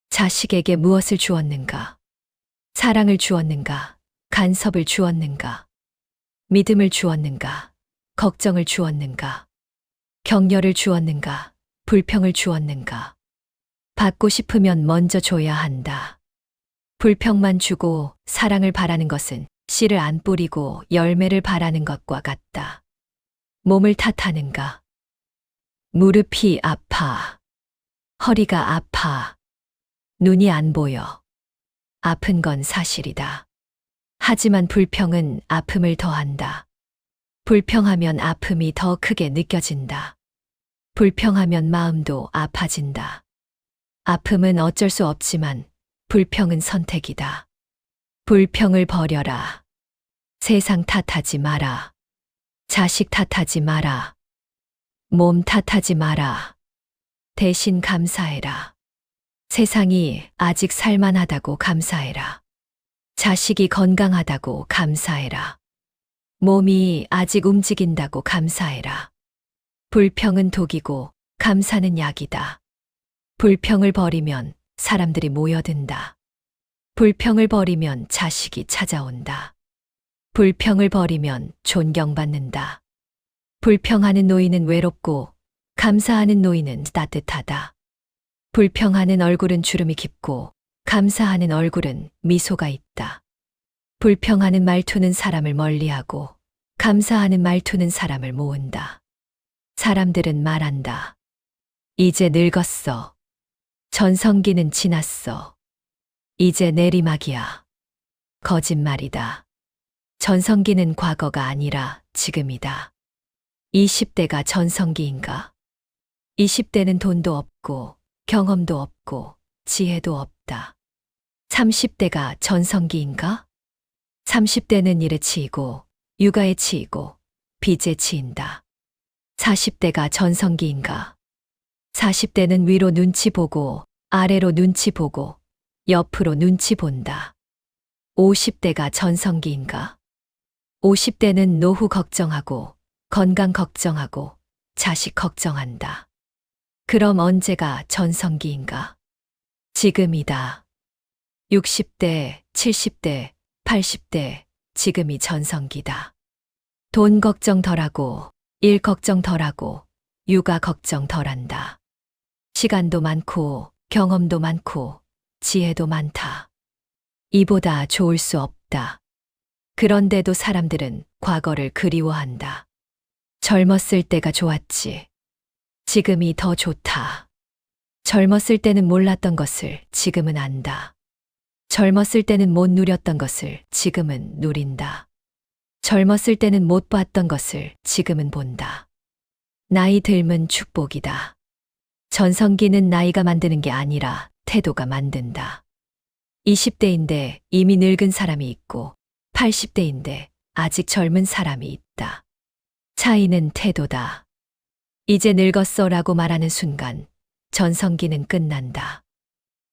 자식에게 무엇을 주었는가? 사랑을 주었는가? 간섭을 주었는가? 믿음을 주었는가? 걱정을 주었는가? 격려를 주었는가? 불평을 주었는가? 받고 싶으면 먼저 줘야 한다. 불평만 주고 사랑을 바라는 것은 씨를 안 뿌리고 열매를 바라는 것과 같다. 몸을 탓하는가? 무릎이 아파. 허리가 아파. 눈이 안 보여. 아픈 건 사실이다. 하지만 불평은 아픔을 더한다. 불평하면 아픔이 더 크게 느껴진다. 불평하면 마음도 아파진다. 아픔은 어쩔 수 없지만 불평은 선택이다. 불평을 버려라. 세상 탓하지 마라. 자식 탓하지 마라. 몸 탓하지 마라. 대신 감사해라. 세상이 아직 살만하다고 감사해라. 자식이 건강하다고 감사해라. 몸이 아직 움직인다고 감사해라. 불평은 독이고 감사는 약이다. 불평을 버리면 사람들이 모여든다. 불평을 버리면 자식이 찾아온다. 불평을 버리면 존경받는다. 불평하는 노인은 외롭고 감사하는 노인은 따뜻하다. 불평하는 얼굴은 주름이 깊고 감사하는 얼굴은 미소가 있다. 불평하는 말투는 사람을 멀리하고 감사하는 말투는 사람을 모은다. 사람들은 말한다. 이제 늙었어. 전성기는 지났어. 이제 내리막이야. 거짓말이다. 전성기는 과거가 아니라 지금이다. 20대가 전성기인가? 20대는 돈도 없고 경험도 없고 지혜도 없다. 30대가 전성기인가? 30대는 일에 치이고 육아에 치이고 빚에 치인다. 40대가 전성기인가? 40대는 위로 눈치 보고 아래로 눈치 보고 옆으로 눈치 본다. 50대가 전성기인가? 50대는 노후 걱정하고 건강 걱정하고 자식 걱정한다. 그럼 언제가 전성기인가? 지금이다. 60대, 70대, 80대, 지금이 전성기다. 돈 걱정 덜하고, 일 걱정 덜하고, 육아 걱정 덜한다. 시간도 많고, 경험도 많고, 지혜도 많다. 이보다 좋을 수 없다. 그런데도 사람들은 과거를 그리워한다. 젊었을 때가 좋았지. 지금이 더 좋다. 젊었을 때는 몰랐던 것을 지금은 안다. 젊었을 때는 못 누렸던 것을 지금은 누린다. 젊었을 때는 못 봤던 것을 지금은 본다. 나이 들면 축복이다. 전성기는 나이가 만드는 게 아니라 태도가 만든다. 20대인데 이미 늙은 사람이 있고 80대인데 아직 젊은 사람이 있다. 차이는 태도다. 이제 늙었어 라고 말하는 순간 전성기는 끝난다.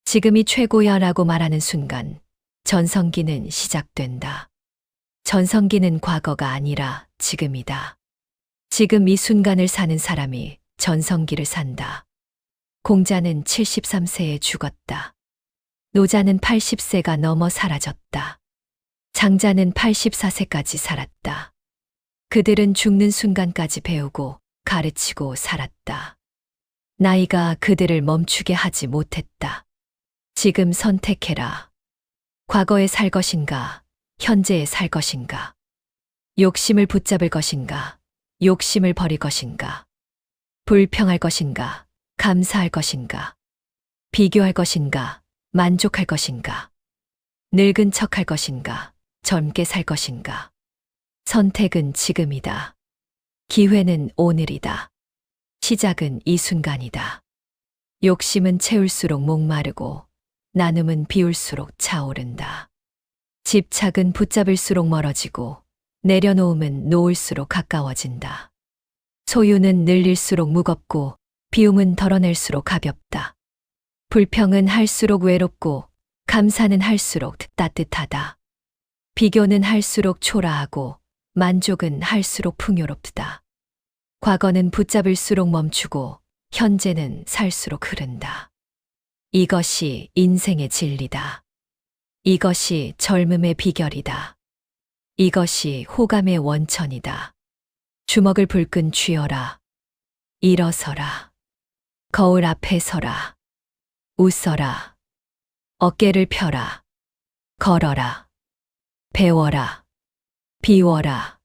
지금이 최고야 라고 말하는 순간 전성기는 시작된다. 전성기는 과거가 아니라 지금이다. 지금 이 순간을 사는 사람이 전성기를 산다. 공자는 73세에 죽었다. 노자는 80세가 넘어 사라졌다. 장자는 84세까지 살았다. 그들은 죽는 순간까지 배우고 가르치고 살았다. 나이가 그들을 멈추게 하지 못했다. 지금 선택해라. 과거에 살 것인가, 현재에 살 것인가. 욕심을 붙잡을 것인가, 욕심을 버릴 것인가. 불평할 것인가, 감사할 것인가. 비교할 것인가, 만족할 것인가. 늙은 척할 것인가, 젊게 살 것인가. 선택은 지금이다. 기회는 오늘이다. 시작은 이 순간이다. 욕심은 채울수록 목마르고 나눔은 비울수록 차오른다. 집착은 붙잡을수록 멀어지고 내려놓음은 놓을수록 가까워진다. 소유는 늘릴수록 무겁고 비움은 덜어낼수록 가볍다. 불평은 할수록 외롭고 감사는 할수록 따뜻하다. 비교는 할수록 초라하고 만족은 할수록 풍요롭다. 과거는 붙잡을수록 멈추고 현재는 살수록 흐른다. 이것이 인생의 진리다. 이것이 젊음의 비결이다. 이것이 호감의 원천이다. 주먹을 불끈 쥐어라. 일어서라. 거울 앞에 서라. 웃어라. 어깨를 펴라. 걸어라. 배워라. 비워라.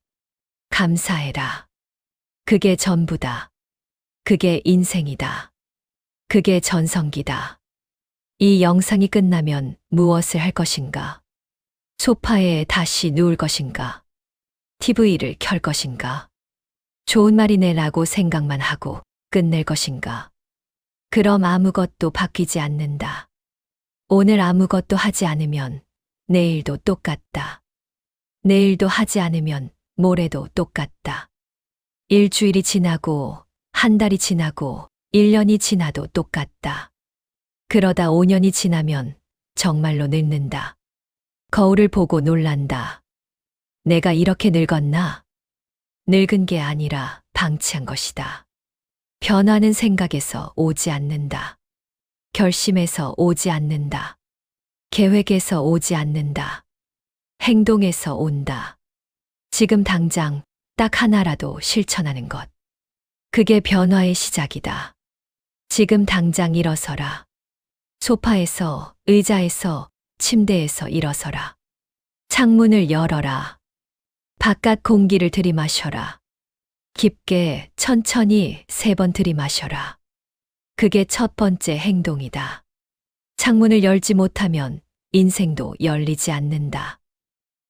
감사해라. 그게 전부다. 그게 인생이다. 그게 전성기다. 이 영상이 끝나면 무엇을 할 것인가? 소파에 다시 누울 것인가? TV를 켤 것인가? 좋은 말이네 라고 생각만 하고 끝낼 것인가? 그럼 아무것도 바뀌지 않는다. 오늘 아무것도 하지 않으면 내일도 똑같다. 내일도 하지 않으면 모레도 똑같다. 일주일이 지나고, 한 달이 지나고, 1년이 지나도 똑같다. 그러다 5년이 지나면 정말로 늙는다. 거울을 보고 놀란다. 내가 이렇게 늙었나? 늙은 게 아니라 방치한 것이다. 변화는 생각에서 오지 않는다. 결심에서 오지 않는다. 계획에서 오지 않는다. 행동에서 온다. 지금 당장 딱 하나라도 실천하는 것. 그게 변화의 시작이다. 지금 당장 일어서라. 소파에서, 의자에서, 침대에서 일어서라. 창문을 열어라. 바깥 공기를 들이마셔라. 깊게, 천천히 3번 들이마셔라. 그게 첫 번째 행동이다. 창문을 열지 못하면 인생도 열리지 않는다.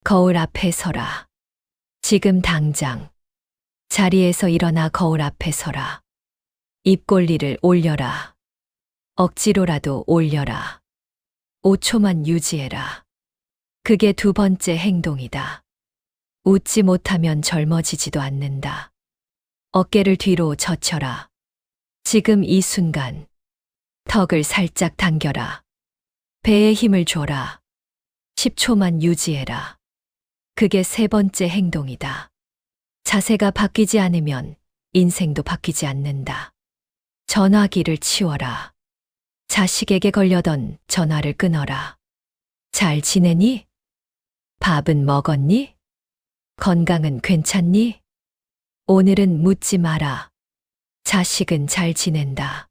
거울 앞에 서라. 지금 당장. 자리에서 일어나 거울 앞에 서라. 입꼬리를 올려라. 억지로라도 올려라. 5초만 유지해라. 그게 두 번째 행동이다. 웃지 못하면 젊어지지도 않는다. 어깨를 뒤로 젖혀라. 지금 이 순간. 턱을 살짝 당겨라. 배에 힘을 줘라. 10초만 유지해라. 그게 세 번째 행동이다. 자세가 바뀌지 않으면 인생도 바뀌지 않는다. 전화기를 치워라. 자식에게 걸려던 전화를 끊어라. 잘 지내니? 밥은 먹었니? 건강은 괜찮니? 오늘은 묻지 마라. 자식은 잘 지낸다.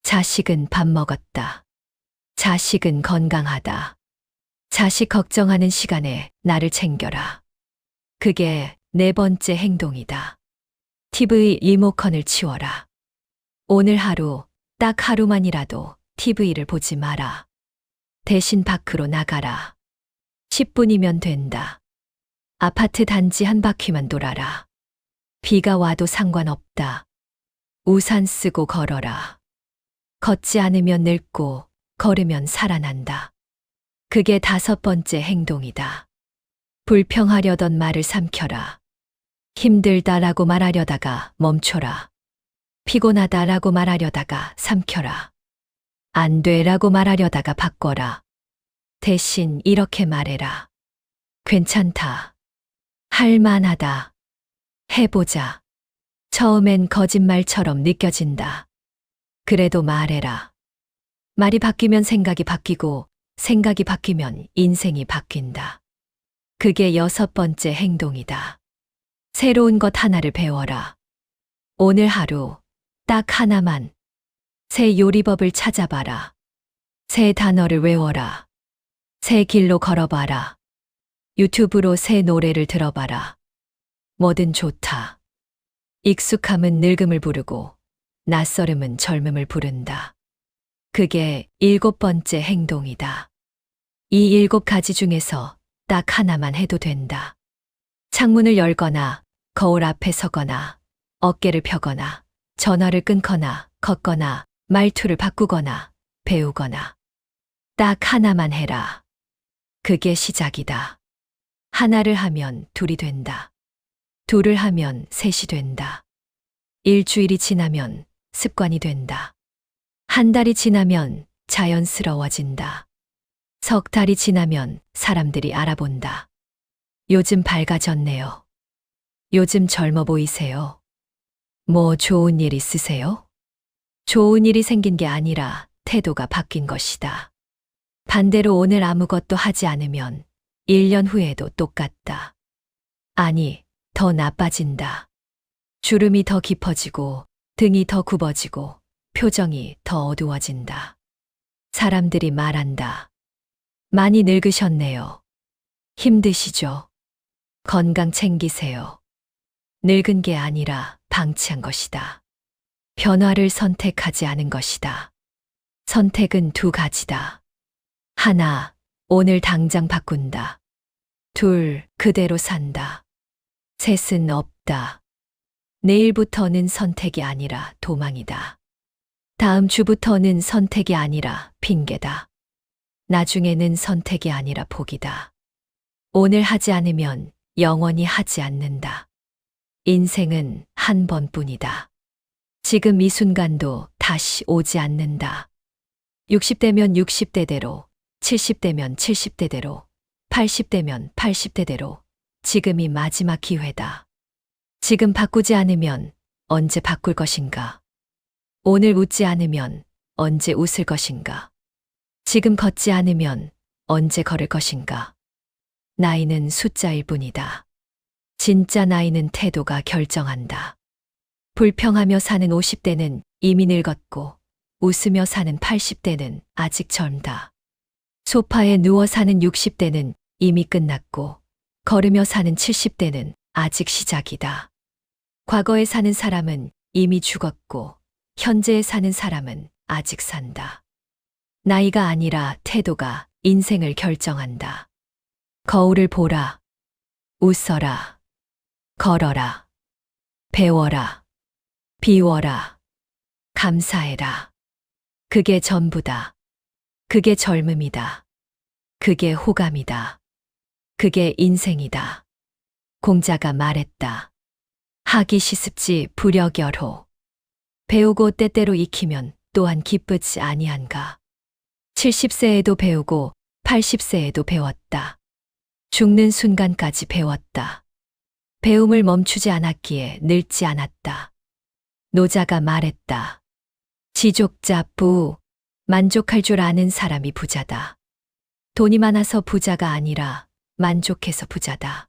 자식은 밥 먹었다. 자식은 건강하다. 자식 걱정하는 시간에 나를 챙겨라. 그게 네 번째 행동이다. TV 리모컨을 치워라. 오늘 하루, 딱 하루만이라도 TV를 보지 마라. 대신 밖으로 나가라. 10분이면 된다. 아파트 단지 한 바퀴만 돌아라. 비가 와도 상관없다. 우산 쓰고 걸어라. 걷지 않으면 늙고 걸으면 살아난다. 그게 다섯 번째 행동이다. 불평하려던 말을 삼켜라. 힘들다라고 말하려다가 멈춰라. 피곤하다라고 말하려다가 삼켜라. 안 돼라고 말하려다가 바꿔라. 대신 이렇게 말해라. 괜찮다. 할만하다. 해보자. 처음엔 거짓말처럼 느껴진다. 그래도 말해라. 말이 바뀌면 생각이 바뀌고 생각이 바뀌면 인생이 바뀐다. 그게 여섯 번째 행동이다. 새로운 것 하나를 배워라. 오늘 하루 딱 하나만. 새 요리법을 찾아봐라. 새 단어를 외워라. 새 길로 걸어봐라. 유튜브로 새 노래를 들어봐라. 뭐든 좋다. 익숙함은 늙음을 부르고 낯설음은 젊음을 부른다. 그게 일곱 번째 행동이다. 이 7가지 중에서 딱 하나만 해도 된다. 창문을 열거나 거울 앞에 서거나 어깨를 펴거나 전화를 끊거나 걷거나 말투를 바꾸거나 배우거나 딱 하나만 해라. 그게 시작이다. 하나를 하면 둘이 된다. 둘을 하면 셋이 된다. 일주일이 지나면 습관이 된다. 한 달이 지나면 자연스러워진다. 석 달이 지나면 사람들이 알아본다. 요즘 밝아졌네요. 요즘 젊어 보이세요. 뭐 좋은 일 있으세요? 좋은 일이 생긴 게 아니라 태도가 바뀐 것이다. 반대로 오늘 아무것도 하지 않으면 1년 후에도 똑같다. 아니, 더 나빠진다. 주름이 더 깊어지고 등이 더 굽어지고 표정이 더 어두워진다. 사람들이 말한다. 많이 늙으셨네요. 힘드시죠? 건강 챙기세요. 늙은 게 아니라 방치한 것이다. 변화를 선택하지 않은 것이다. 선택은 2가지다. 하나, 오늘 당장 바꾼다. 둘, 그대로 산다. 셋은 없다. 내일부터는 선택이 아니라 도망이다. 다음 주부터는 선택이 아니라 핑계다. 나중에는 선택이 아니라 포기다. 오늘 하지 않으면 영원히 하지 않는다. 인생은 한 번뿐이다. 지금 이 순간도 다시 오지 않는다. 60대면 60대대로, 70대면 70대대로, 80대면 80대대로 지금이 마지막 기회다. 지금 바꾸지 않으면 언제 바꿀 것인가? 오늘 웃지 않으면 언제 웃을 것인가? 지금 걷지 않으면 언제 걸을 것인가? 나이는 숫자일 뿐이다. 진짜 나이는 태도가 결정한다. 불평하며 사는 50대는 이미 늙었고, 웃으며 사는 80대는 아직 젊다. 소파에 누워 사는 60대는 이미 끝났고, 걸으며 사는 70대는 아직 시작이다. 과거에 사는 사람은 이미 죽었고, 현재에 사는 사람은 아직 산다. 나이가 아니라 태도가 인생을 결정한다. 거울을 보라. 웃어라. 걸어라. 배워라. 비워라. 감사해라. 그게 전부다. 그게 젊음이다. 그게 호감이다. 그게 인생이다. 공자가 말했다. 하기 시습지 불여결호. 배우고 때때로 익히면 또한 기쁘지 아니한가. 70세에도 배우고 80세에도 배웠다. 죽는 순간까지 배웠다. 배움을 멈추지 않았기에 늙지 않았다. 노자가 말했다. 지족자 부, 만족할 줄 아는 사람이 부자다. 돈이 많아서 부자가 아니라 만족해서 부자다.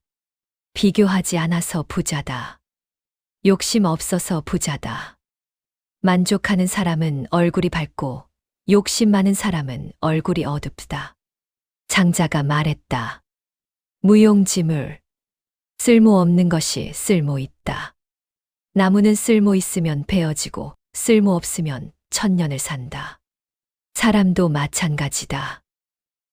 비교하지 않아서 부자다. 욕심 없어서 부자다. 만족하는 사람은 얼굴이 밝고 욕심 많은 사람은 얼굴이 어둡다. 장자가 말했다. 무용지물. 쓸모없는 것이 쓸모 있다. 나무는 쓸모 있으면 베어지고 쓸모 없으면 천년을 산다. 사람도 마찬가지다.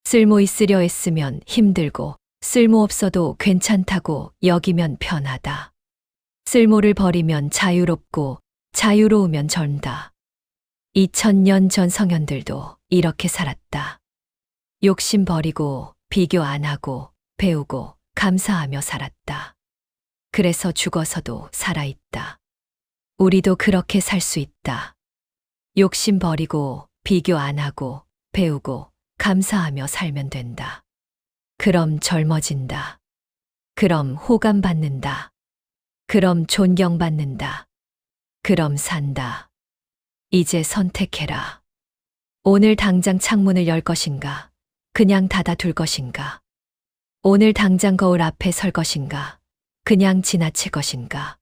쓸모 있으려 했으면 힘들고 쓸모 없어도 괜찮다고 여기면 편하다. 쓸모를 버리면 자유롭고 자유로우면 젊다. 2000년 전 성현들도 이렇게 살았다. 욕심 버리고 비교 안 하고 배우고 감사하며 살았다. 그래서 죽어서도 살아있다. 우리도 그렇게 살 수 있다. 욕심 버리고 비교 안 하고 배우고 감사하며 살면 된다. 그럼 젊어진다. 그럼 호감받는다. 그럼 존경받는다. 그럼 산다. 이제 선택해라. 오늘 당장 창문을 열 것인가? 그냥 닫아둘 것인가? 오늘 당장 거울 앞에 설 것인가? 그냥 지나칠 것인가?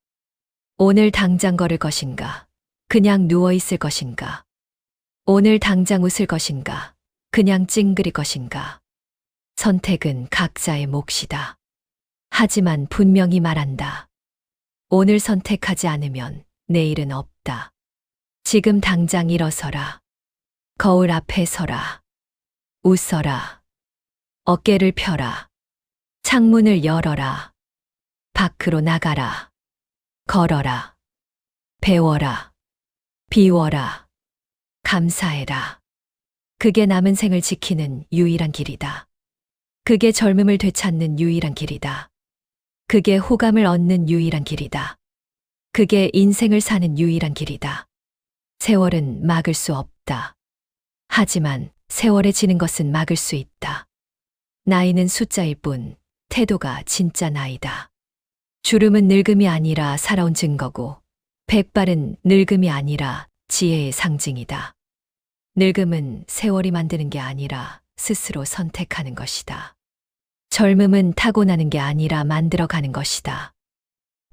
오늘 당장 걸을 것인가? 그냥 누워 있을 것인가? 오늘 당장 웃을 것인가? 그냥 찡그릴 것인가? 선택은 각자의 몫이다. 하지만 분명히 말한다. 오늘 선택하지 않으면 내일은 없다. 지금 당장 일어서라. 거울 앞에 서라. 웃어라. 어깨를 펴라. 창문을 열어라. 밖으로 나가라. 걸어라. 배워라. 비워라. 감사해라. 그게 남은 생을 지키는 유일한 길이다. 그게 젊음을 되찾는 유일한 길이다. 그게 호감을 얻는 유일한 길이다. 그게 인생을 사는 유일한 길이다. 세월은 막을 수 없다. 하지만 세월에 지는 것은 막을 수 있다. 나이는 숫자일 뿐 태도가 진짜 나이다. 주름은 늙음이 아니라 살아온 증거고 백발은 늙음이 아니라 지혜의 상징이다. 늙음은 세월이 만드는 게 아니라 스스로 선택하는 것이다. 젊음은 타고나는 게 아니라 만들어가는 것이다.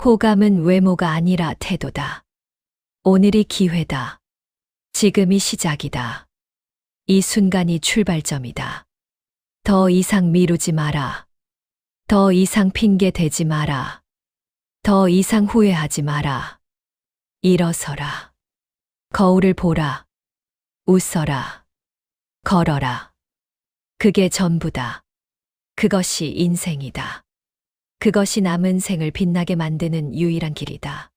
호감은 외모가 아니라 태도다. 오늘이 기회다. 지금이 시작이다. 이 순간이 출발점이다. 더 이상 미루지 마라. 더 이상 핑계 대지 마라. 더 이상 후회하지 마라. 일어서라. 거울을 보라. 웃어라. 걸어라. 그게 전부다. 그것이 인생이다. 그것이 남은 생을 빛나게 만드는 유일한 길이다.